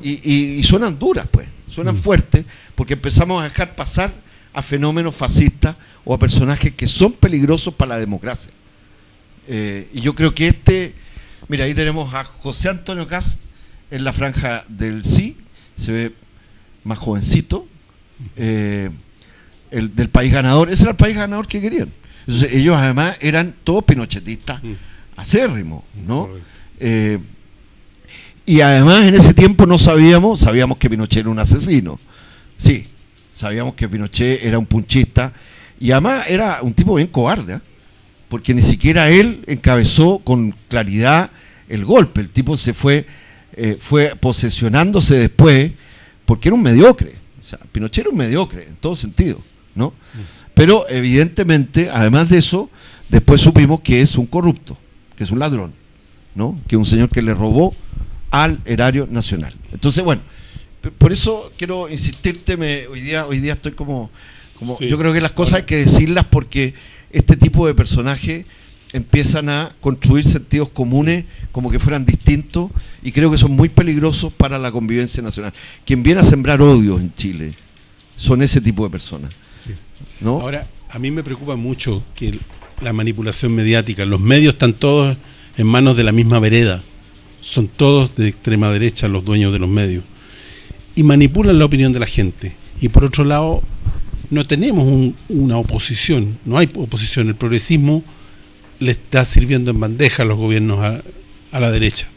Y suenan duras, pues, suenan fuertes, porque empezamos a dejar pasar a fenómenos fascistas o a personajes que son peligrosos para la democracia. Y yo creo que mira, ahí tenemos a José Antonio Kast en la franja del sí, se ve más jovencito, el del país ganador, ese era el país ganador que querían. Entonces ellos además eran todos pinochetistas acérrimos, ¿no? Y además en ese tiempo no sabíamos que Pinochet era un asesino. Sí, sabíamos que Pinochet era un punchista y además era un tipo bien cobarde, ¿eh? Porque ni siquiera él encabezó con claridad el golpe. El tipo se fue posesionándose después porque era un mediocre. O sea, Pinochet era un mediocre en todo sentido, ¿no? Pero evidentemente, además de eso, después supimos que es un corrupto, que es un ladrón, ¿no? Que es un señor que le robó al erario nacional. Entonces, bueno, por eso quiero insistirte, hoy día estoy como sí, yo creo que las cosas hay que decirlas porque este tipo de personajes empiezan a construir sentidos comunes como que fueran distintos y creo que son muy peligrosos para la convivencia nacional. Quien viene a sembrar odio en Chile son ese tipo de personas, ¿no? Ahora, a mí me preocupa mucho que la manipulación mediática, los medios están todos en manos de la misma vereda, son todos de extrema derecha los dueños de los medios y manipulan la opinión de la gente. Y por otro lado, no tenemos una oposición, no hay oposición. El progresismo le está sirviendo en bandeja a los gobiernos a la derecha.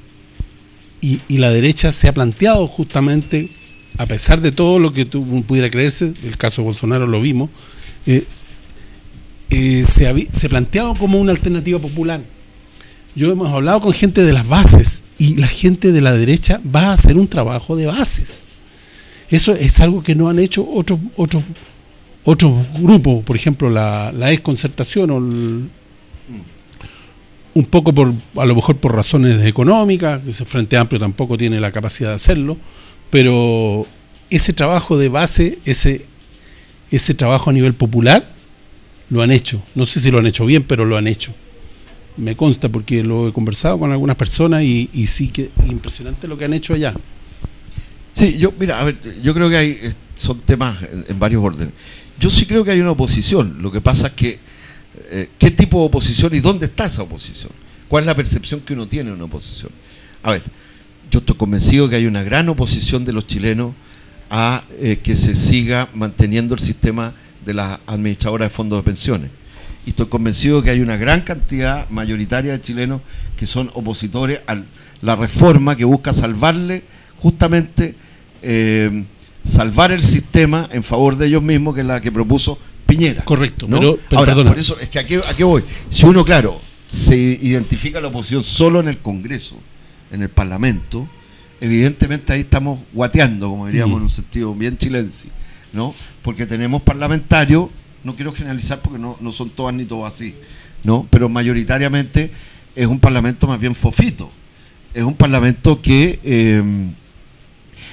Y la derecha se ha planteado justamente, a pesar de todo lo que pudiera creerse, el caso de Bolsonaro lo vimos, se ha planteado como una alternativa popular. Yo hemos hablado con gente de las bases y la gente de la derecha va a hacer un trabajo de bases. Eso es algo que no han hecho otros grupos, por ejemplo la exconcertación un poco a lo mejor por razones económicas, ese Frente Amplio tampoco tiene la capacidad de hacerlo, pero ese trabajo de base, ese trabajo a nivel popular lo han hecho. No sé si lo han hecho bien, pero lo han hecho. Me consta porque lo he conversado con algunas personas y sí que impresionante lo que han hecho allá. Sí, yo creo que son temas en varios órdenes. Yo sí creo que hay una oposición. Lo que pasa es que ¿qué tipo de oposición y dónde está esa oposición? ¿Cuál es la percepción que uno tiene de una oposición? A ver, yo estoy convencido que hay una gran oposición de los chilenos a que se siga manteniendo el sistema de las administradoras de fondos de pensiones. Y estoy convencido que hay una gran cantidad mayoritaria de chilenos que son opositores a la reforma que busca salvarle, justamente salvar el sistema en favor de ellos mismos, que es la que propuso Piñera. Correcto, ¿no? pero ahora, perdona. por eso es que ¿a qué voy? Si uno, claro, se identifica la oposición solo en el Congreso, en el Parlamento, evidentemente ahí estamos guateando, como diríamos en un sentido bien chilense, ¿no? Porque tenemos parlamentarios, no quiero generalizar porque no son todas ni todos así, ¿no? Pero mayoritariamente es un parlamento más bien fofito. Es un parlamento que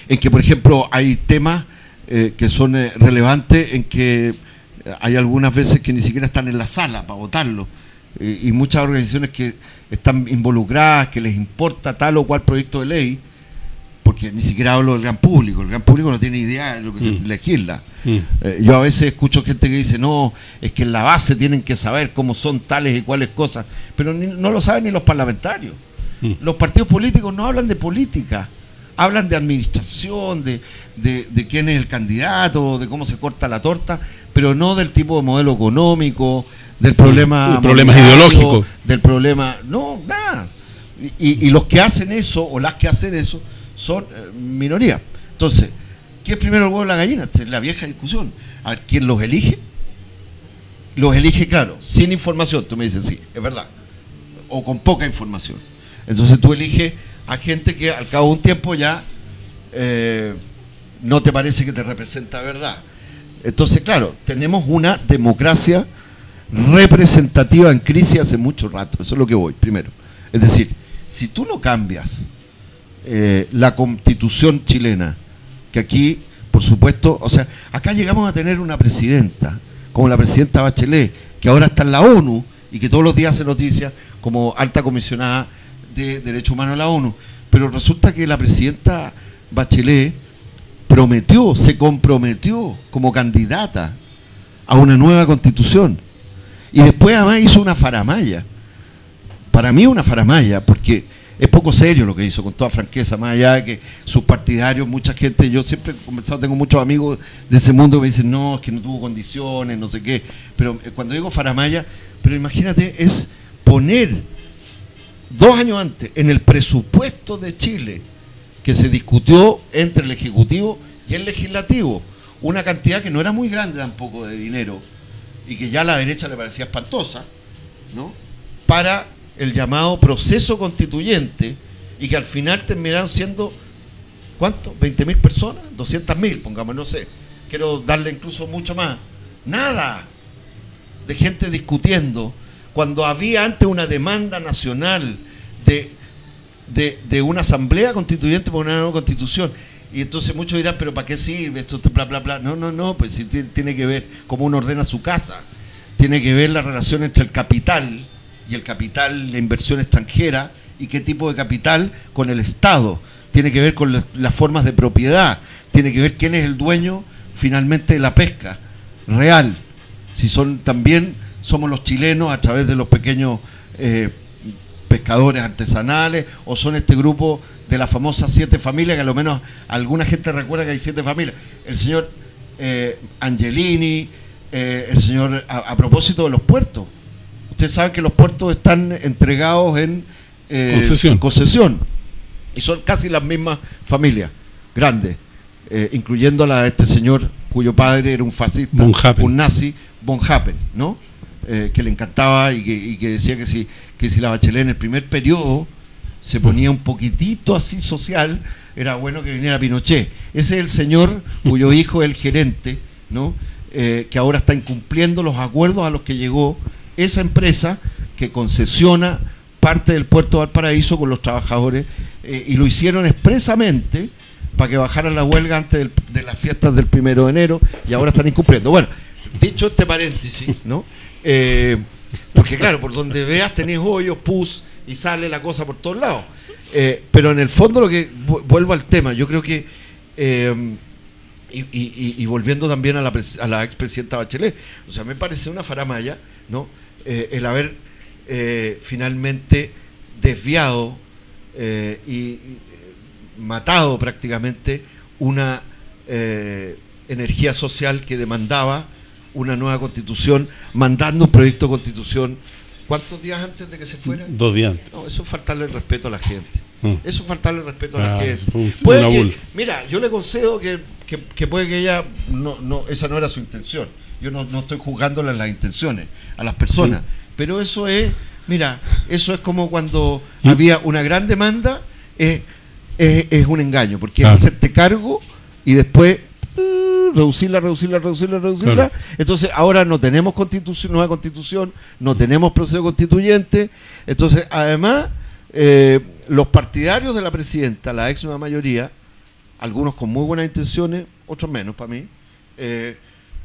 en que, por ejemplo, hay temas que son relevantes, en que hay algunas veces que ni siquiera están en la sala para votarlo, y muchas organizaciones que están involucradas, que les importa tal o cual proyecto de ley, porque ni siquiera hablo del gran público. El gran público no tiene idea de lo que se legisla. Yo a veces escucho gente que dice, no, es que en la base tienen que saber cómo son tales y cuales cosas, pero no lo saben ni los parlamentarios. Los partidos políticos no hablan de política, hablan de administración, de quién es el candidato, de cómo se corta la torta, pero no del tipo de modelo económico, del problema ideológico, del problema, no, nada. Y los que hacen eso, o las que hacen eso, son minoría. Entonces, ¿qué es primero el huevo o la gallina? Esta es la vieja discusión. A ver, ¿quién los elige? Los elige, claro, sin información. Tú me dices, sí, es verdad. O con poca información. Entonces tú eliges a gente que al cabo de un tiempo ya no te parece que te representa verdad. Entonces, claro, tenemos una democracia representativa en crisis hace mucho rato. Eso es lo que voy, primero. Es decir, si tú no cambias la Constitución chilena, que aquí, por supuesto, o sea, acá llegamos a tener una presidenta, como la presidenta Bachelet, que ahora está en la ONU y que todos los días hace noticias como alta comisionada de Derechos Humanos de la ONU, pero resulta que la presidenta Bachelet se comprometió como candidata a una nueva constitución y después además hizo una faramalla. Para mí una faramalla, porque es poco serio lo que hizo, con toda franqueza, más allá de que sus partidarios, mucha gente, yo siempre he conversado, tengo muchos amigos de ese mundo que me dicen, no, es que no tuvo condiciones, no sé qué, pero cuando digo faramalla, pero imagínate, es poner 2 años antes en el presupuesto de Chile, que se discutió entre el Ejecutivo y el Legislativo, una cantidad que no era muy grande tampoco de dinero, y que ya a la derecha le parecía espantosa, ¿no?, para el llamado proceso constituyente, y que al final terminaron siendo, ¿cuánto? ¿20.000 personas? ¿200.000? Pongamos, no sé. Quiero darle incluso mucho más. Nada de gente discutiendo, cuando había antes una demanda nacional de una asamblea constituyente por una nueva constitución. Y entonces muchos dirán, pero ¿para qué sirve esto? Bla, bla, bla. No, pues sí, tiene que ver cómo uno ordena su casa. Tiene que ver la relación entre el capital y el capital, la inversión extranjera, y qué tipo de capital con el Estado. Tiene que ver con las formas de propiedad, tiene que ver quién es el dueño finalmente de la pesca real. Si también somos los chilenos a través de los pequeños pescadores artesanales, o son este grupo de las famosas 7 familias, que a lo menos alguna gente recuerda que hay 7 familias. El señor Angelini, el señor, a propósito de los puertos, ustedes saben que los puertos están entregados en concesión, y son casi las mismas familias, grandes, incluyendo a este señor cuyo padre era un fascista, un nazi, von Happen, ¿no? Que le encantaba y que decía que si la Bachelet en el primer periodo se ponía un poquitito así social, era bueno que viniera Pinochet. Ese es el señor cuyo hijo es el gerente, ¿no? Que ahora está incumpliendo los acuerdos a los que llegó esa empresa que concesiona parte del puerto de Valparaíso con los trabajadores, y lo hicieron expresamente para que bajaran la huelga antes de las fiestas del 1 de enero, y ahora están incumpliendo. Bueno, dicho este paréntesis, ¿no? Porque claro, por donde veas tenés hoyos, pus, y sale la cosa por todos lados. Pero en el fondo, lo que vuelvo al tema, yo creo que y volviendo también a la expresidenta Bachelet, o sea, me parece una faramalla, ¿no? El haber finalmente desviado y matado prácticamente una energía social que demandaba una nueva constitución, mandando un proyecto de constitución. ¿Cuántos días antes de que se fuera? 2 días antes. No, eso es faltarle el respeto a la gente. Eso es faltarle el respeto a la gente. Mira, yo le concedo que puede que ella, esa no era su intención. Yo no estoy juzgándole las intenciones a las personas. Pero eso es, mira, eso es como cuando había una gran demanda, es un engaño, porque es hacerte cargo y después reducirla. Claro. Entonces ahora no tenemos nueva constitución, no tenemos proceso constituyente. Entonces además los partidarios de la presidenta, la ex nueva mayoría, algunos con muy buenas intenciones, otros menos para mí,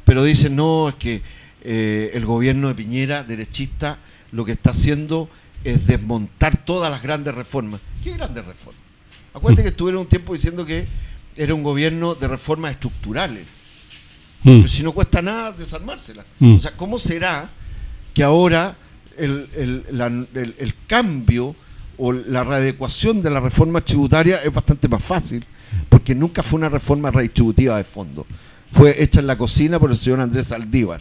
pero dicen, no, es que el gobierno de Piñera, derechista, lo que está haciendo es desmontar todas las grandes reformas. ¿Qué grandes reformas? Acuérdate que estuvieron un tiempo diciendo que era un gobierno de reformas estructurales. Pero si no cuesta nada desarmárselas. O sea, ¿cómo será que ahora el cambio o la readecuación de la reforma tributaria es bastante más fácil? Porque nunca fue una reforma redistributiva de fondo. Fue hecha en la cocina por el señor Andrés Saldívar,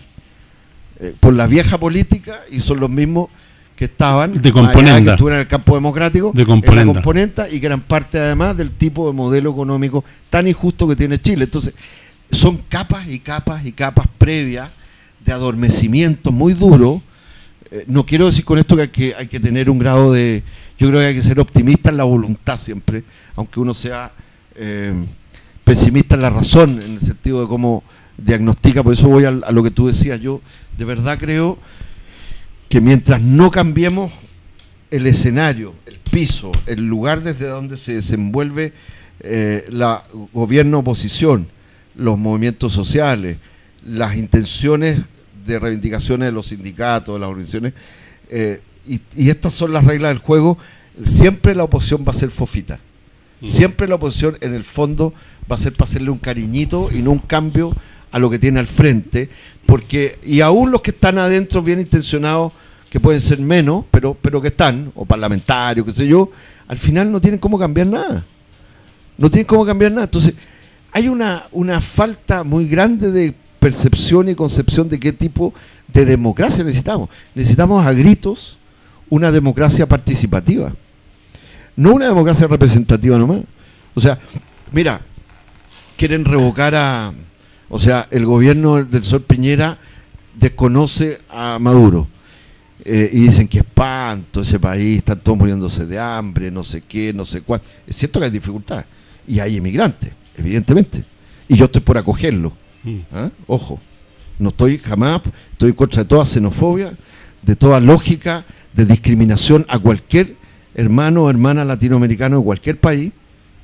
por la vieja política, y son los mismos que estaban de componenda, que estuvieron en el campo democrático, en la componenta, y que eran parte además del tipo de modelo económico tan injusto que tiene Chile. Entonces, son capas y capas y capas previas de adormecimiento muy duro. No quiero decir con esto que hay que tener un grado de... Yo creo que hay que ser optimista en la voluntad siempre, aunque uno sea pesimista en la razón, en el sentido de cómo diagnostica. Por eso voy a lo que tú decías. Yo de verdad creo que mientras no cambiemos el escenario, el piso, el lugar desde donde se desenvuelve la gobierno-oposición, los movimientos sociales, las intenciones de reivindicaciones de los sindicatos, de las organizaciones, y estas son las reglas del juego, siempre la oposición va a ser fofita. Siempre la oposición, en el fondo, va a ser para hacerle un cariñito y no un cambio a lo que tiene al frente, porque, y aún los que están adentro bien intencionados, que pueden ser menos, pero que están, o parlamentarios, qué sé yo, al final no tienen cómo cambiar nada. No tienen cómo cambiar nada. Entonces, hay una falta muy grande de percepción y concepción de qué tipo de democracia necesitamos. Necesitamos a gritos una democracia participativa. No una democracia representativa nomás. O sea, mira, quieren revocar o sea, el gobierno del señor Piñera desconoce a Maduro. Y dicen que espanto ese país, están todos muriéndose de hambre, no sé qué, no sé cuál. Es cierto que hay dificultades. Y hay inmigrantes, evidentemente. Y yo estoy por acogerlo. ¿Ah? Ojo, no estoy jamás, estoy en contra de toda xenofobia, de toda lógica de discriminación a cualquier hermano o hermana latinoamericano de cualquier país,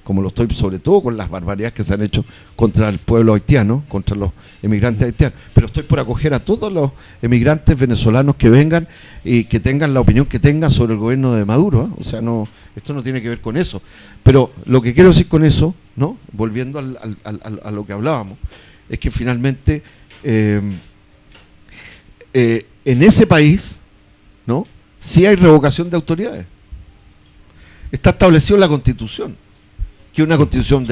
como lo estoy sobre todo con las barbaridades que se han hecho contra el pueblo haitiano, contra los emigrantes haitianos, pero estoy por acoger a todos los emigrantes venezolanos que vengan y que tengan la opinión que tengan sobre el gobierno de Maduro, ¿eh? O sea, no, esto no tiene que ver con eso, pero lo que quiero decir con eso, ¿no? Volviendo a lo que hablábamos, es que finalmente en ese país, ¿no?, sí hay revocación de autoridades. Está establecido en la Constitución, que es una constitución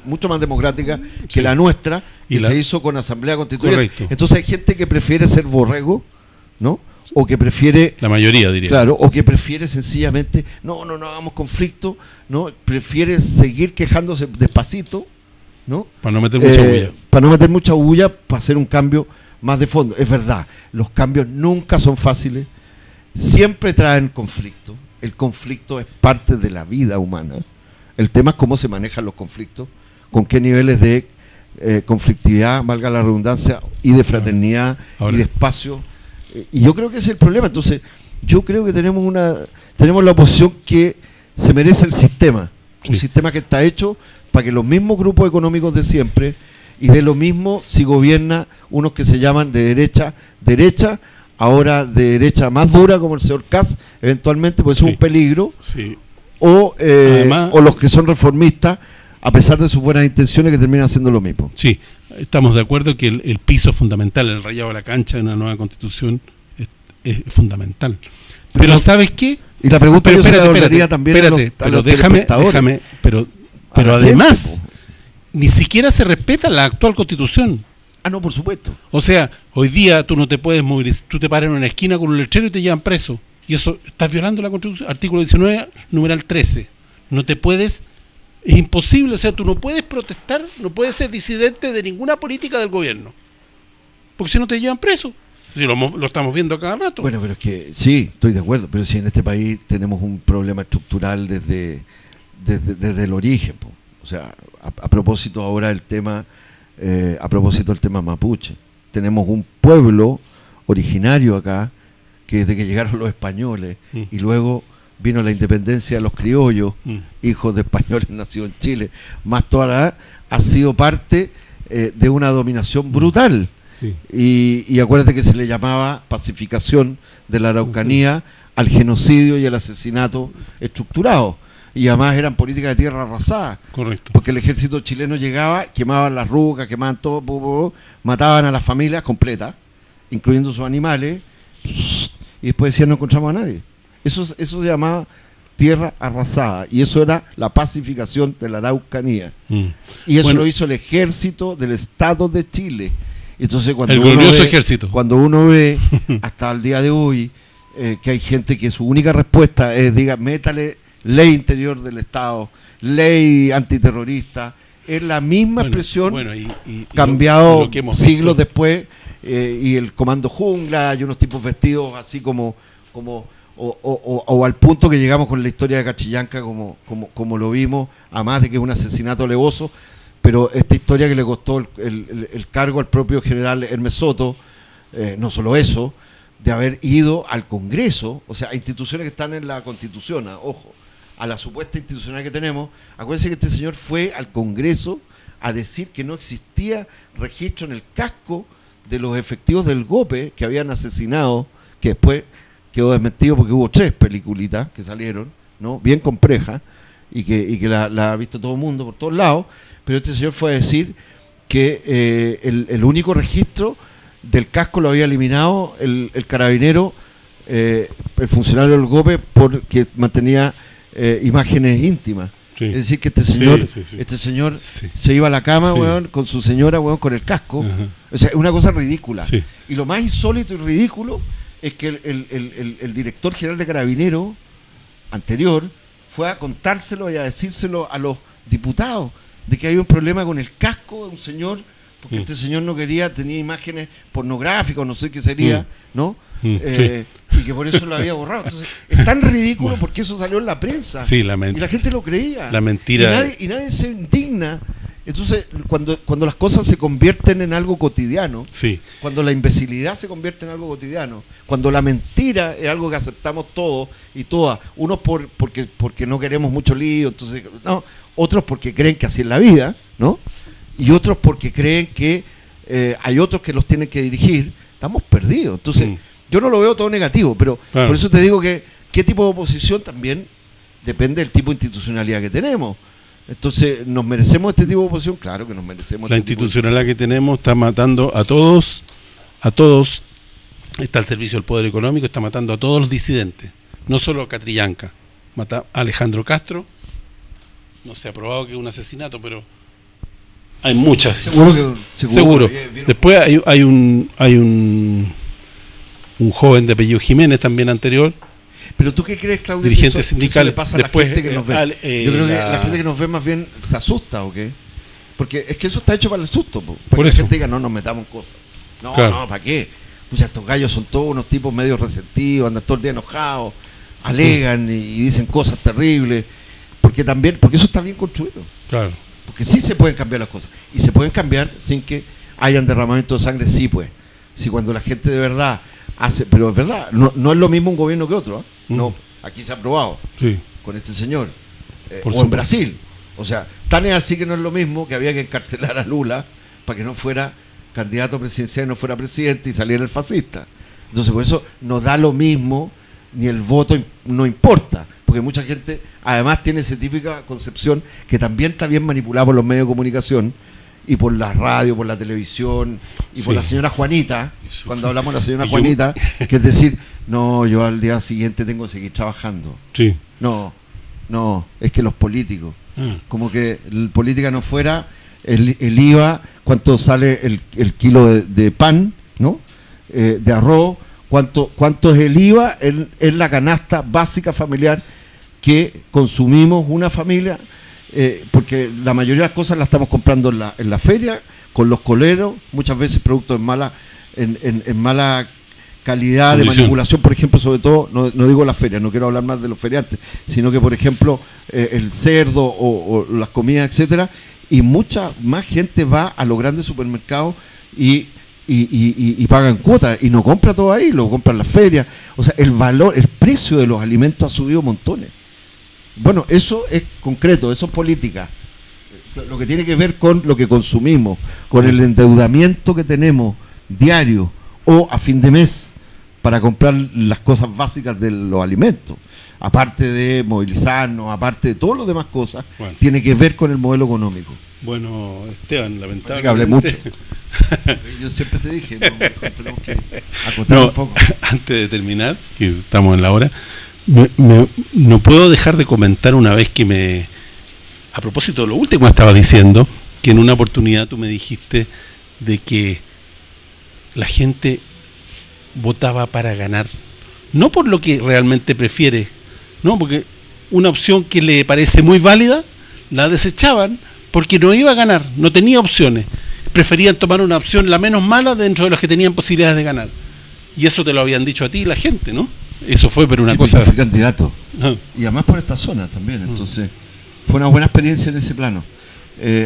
mucho más democrática que la nuestra, que se hizo con asamblea constituyente. Correcto. Entonces hay gente que prefiere ser borrego, ¿no? O que prefiere... La mayoría, diría. Claro, o que prefiere sencillamente, no hagamos conflicto, ¿no? Prefiere seguir quejándose despacito, ¿no? Para no meter mucha bulla. Para no meter mucha bulla, para hacer un cambio más de fondo. Es verdad, los cambios nunca son fáciles, siempre traen conflicto. El conflicto es parte de la vida humana. El tema es cómo se manejan los conflictos, con qué niveles de conflictividad, valga la redundancia, y de fraternidad, y de espacio. Y yo creo que ese es el problema. Entonces, yo creo que tenemos la oposición que se merece el sistema. Un sistema que está hecho para que los mismos grupos económicos de siempre, y de lo mismo si gobierna unos que se llaman de derecha, ahora de derecha más dura, como el señor Kast, eventualmente, pues es un peligro. Sí. O los que son reformistas, a pesar de sus buenas intenciones, que terminan haciendo lo mismo. Sí, estamos de acuerdo que el piso fundamental, el rayado de la cancha de una nueva constitución es fundamental. Pero ¿sabes qué? Y la pregunta yo se la devolvería también a los déjame, pero además, ni siquiera se respeta la actual constitución. Ah, no, por supuesto. O sea, hoy día tú no te puedes movilizar, tú te paras en una esquina con un letrero y te llevan preso. Y eso, estás violando la Constitución, artículo 19, numeral 13. No te puedes, es imposible, o sea, tú no puedes protestar, no puedes ser disidente de ninguna política del gobierno. Porque si no te llevan preso. Si lo estamos viendo cada rato. Bueno, pero es que, sí, estoy de acuerdo, pero si en este país tenemos un problema estructural desde el origen. O sea, a propósito ahora del tema, mapuche. Tenemos un pueblo originario acá, que desde que llegaron los españoles y luego vino la independencia de los criollos, hijos de españoles nacidos en Chile, más toda la ha sido parte de una dominación brutal. Sí. Y acuérdate que se le llamaba pacificación de la Araucanía al genocidio y al asesinato estructurado. Y además eran políticas de tierra arrasada. Correcto. Porque el ejército chileno llegaba, quemaban las rucas, quemaban todo, mataban a las familias completas, incluyendo sus animales, y después decían no encontramos a nadie. Eso se llamaba tierra arrasada, y eso era la pacificación de la Araucanía. Y eso lo hizo el ejército del Estado de Chile. Entonces, el glorioso ejército. Cuando uno ve hasta el día de hoy que hay gente que su única respuesta es, diga, métale ley interior del Estado, ley antiterrorista, es la misma expresión, cambiado siglos después, y el comando jungla, y unos tipos vestidos así como o al punto que llegamos con la historia de Cachillanca, como lo vimos, a más de que es un asesinato alevoso, pero esta historia que le costó el cargo al propio general Hermes Soto, no solo eso, de haber ido al Congreso, o sea, a instituciones que están en la Constitución, ojo, a la supuesta institucional que tenemos. Acuérdense que este señor fue al Congreso a decir que no existía registro en el casco de los efectivos del GOPE que habían asesinado, que después quedó desmentido porque hubo 3 peliculitas que salieron, ¿no? Bien complejas, y que la ha visto todo el mundo por todos lados, pero este señor fue a decir que el único registro del casco lo había eliminado el carabinero, el funcionario del GOPE, porque mantenía imágenes íntimas. Sí. Es decir, que este señor se iba a la cama, weón, con su señora, weón, con el casco. O sea, es una cosa ridícula. Sí. Y lo más insólito y ridículo es que el director general de Carabineros anterior fue a contárselo y a decírselo a los diputados de que hay un problema con el casco de un señor, porque este señor no quería, tenía imágenes pornográficas, no sé qué sería, ¿no? Y que por eso lo había borrado. Entonces, es tan ridículo porque eso salió en la prensa. Sí, y la gente lo creía. La mentira. Y nadie se indigna. Entonces, cuando las cosas se convierten en algo cotidiano, cuando la imbecilidad se convierte en algo cotidiano, cuando la mentira es algo que aceptamos todos y todas, unos porque no queremos mucho lío, entonces, no, otros porque creen que así es la vida, ¿no? Y otros porque creen que hay otros que los tienen que dirigir, estamos perdidos. Entonces, yo no lo veo todo negativo, pero claro, por eso te digo que qué tipo de oposición también depende del tipo de institucionalidad que tenemos. Entonces, ¿nos merecemos este tipo de oposición? Claro que nos merecemos. La institucionalidad que tenemos está matando a todos. Está al servicio del poder económico, está matando a todos los disidentes, no solo a Catrillanca. Mata a Alejandro Castro, no se ha probado que es un asesinato, pero hay muchas. Seguro. Después hay un joven de apellido Jiménez también anterior. Pero tú qué crees, Claudio, dirigente que sindical. Le pasa después, a la gente que nos ve? Yo creo que la gente que nos ve más bien se asusta, ¿o qué? Porque es que eso está hecho para el susto, para que la gente diga, no nos metamos en cosas. No, claro, no, ¿para qué? Pues estos gallos son todos unos tipos medio resentidos, andan todo el día enojados, alegan y dicen cosas terribles, porque eso está bien construido. Claro. Porque sí se pueden cambiar las cosas, y se pueden cambiar sin que hayan derramamiento de sangre, sí, pues. Si cuando la gente de verdad hace, pero es verdad, no es lo mismo un gobierno que otro, ¿eh? No, aquí se ha aprobado con este señor, o en Brasil. O sea, tan es así que no es lo mismo que había que encarcelar a Lula para que no fuera candidato presidencial, no fuera presidente y saliera el fascista. Entonces, por eso no da lo mismo, ni el voto no importa, porque mucha gente además tiene esa típica concepción que también está bien manipulada por los medios de comunicación y por la radio, por la televisión y por la señora Juanita, cuando hablamos de la señora Juanita, que es decir, no, yo al día siguiente tengo que seguir trabajando. No, es que los políticos, como que política no fuera el IVA, cuánto sale el kilo de pan, ¿no? De arroz, cuánto es el IVA en la canasta básica familiar que consumimos una familia. Porque la mayoría de las cosas las estamos comprando en la feria, con los coleros, muchas veces productos en mala calidad de manipulación, por ejemplo, sobre todo, no digo la feria, no quiero hablar más de los feriantes, sino que, por ejemplo, el cerdo o las comidas, etcétera, y mucha más gente va a los grandes supermercados y pagan cuotas y no compra todo ahí, lo compra en las ferias. O sea, el precio de los alimentos ha subido montones. Bueno, eso es concreto, eso es política. Lo que tiene que ver con lo que consumimos, con el endeudamiento que tenemos diario o a fin de mes para comprar las cosas básicas de los alimentos, aparte de movilizarnos, aparte de todas las demás cosas, tiene que ver con el modelo económico. Bueno, Esteban, lamentablemente... Que hablé mucho. Yo siempre te dije, tenemos que acotar un poco. Antes de terminar, que estamos en la hora... no puedo dejar de comentar una vez que a propósito de lo último que estaba diciendo, que en una oportunidad tú me dijiste de que la gente votaba para ganar, no por lo que realmente prefiere, no, porque una opción que le parece muy válida la desechaban porque no iba a ganar, no tenía opciones, preferían tomar una opción la menos mala dentro de los que tenían posibilidades de ganar, y eso te lo habían dicho a ti la gente, ¿no? Eso fue, pero una cosa... Yo fui candidato. Y además por esta zona también. Entonces, fue una buena experiencia en ese plano.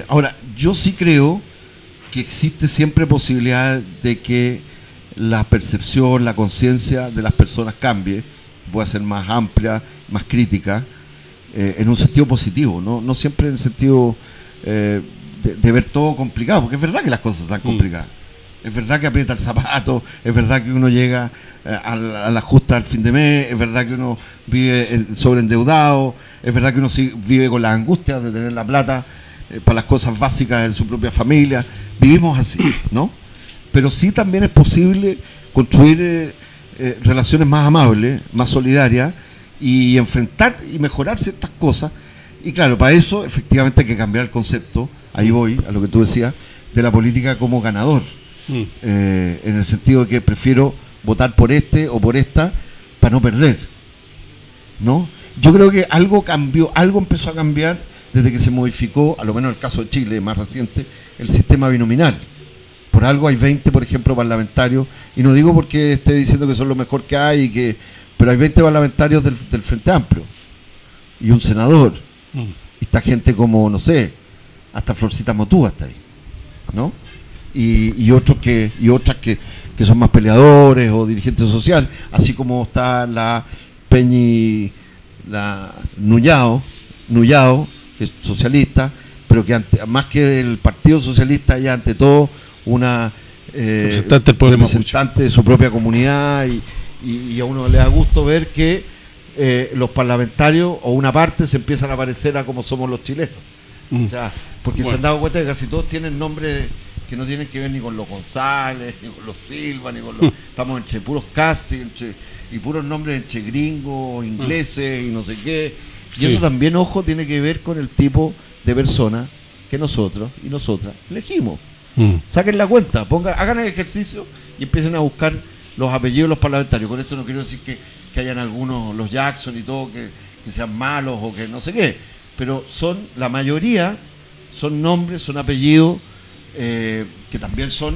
Ahora, yo sí creo que existe siempre posibilidad de que la percepción, la conciencia de las personas cambie, pueda ser más amplia, más crítica, en un sentido positivo, no siempre en el sentido de ver todo complicado, porque es verdad que las cosas están complicadas. Es verdad que aprieta el zapato, es verdad que uno llega a la justa al fin de mes, es verdad que uno vive sobreendeudado, es verdad que uno vive con las angustias de tener la plata para las cosas básicas en su propia familia. Vivimos así, ¿no? Pero sí también es posible construir relaciones más amables, más solidarias, y enfrentar y mejorar ciertas cosas. Y claro, para eso efectivamente hay que cambiar el concepto, ahí voy, a lo que tú decías, de la política como ganador. En el sentido de que prefiero votar por este o por esta para no perder, ¿no? Yo creo que algo cambió, algo empezó a cambiar desde que se modificó, a lo menos en el caso de Chile, más reciente, el sistema binominal. Por algo hay 20, por ejemplo, parlamentarios, y no digo porque esté diciendo que son lo mejor que hay, pero hay 20 parlamentarios del Frente Amplio y un senador. Y está gente como, no sé, hasta Florcita Motúa está ahí, ¿no? Y otras que son más peleadores o dirigentes sociales, así como está la Nullao, que es socialista, pero que más que del Partido Socialista, ya ante todo una representante de su propia comunidad, y a uno le da gusto ver que los parlamentarios o una parte se empiezan a parecer a como somos los chilenos. O sea, porque se han dado cuenta que casi todos tienen nombres que no tienen que ver ni con los González, ni con los Silva, ni con los... Estamos entre puros casi, y puros nombres entre gringos, ingleses y no sé qué. Y eso también, ojo, tiene que ver con el tipo de persona que nosotros y nosotras elegimos. Saquen la cuenta, hagan el ejercicio y empiecen a buscar los apellidos de los parlamentarios. Con esto no quiero decir que hayan algunos, los Jackson y todo, que sean malos o que no sé qué, pero la mayoría son nombres, son apellidos que también son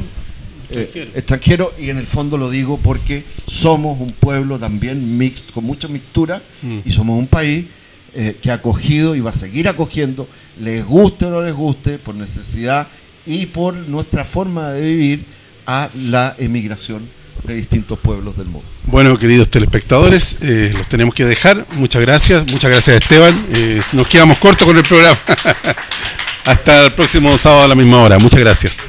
extranjeros, y en el fondo lo digo porque somos un pueblo también mixto, con mucha mixtura, y somos un país que ha acogido y va a seguir acogiendo, les guste o no les guste, por necesidad y por nuestra forma de vivir, a la emigración de distintos pueblos del mundo. Bueno, queridos telespectadores, los tenemos que dejar. Muchas gracias Esteban. Nos quedamos cortos con el programa. Hasta el próximo sábado a la misma hora. Muchas gracias.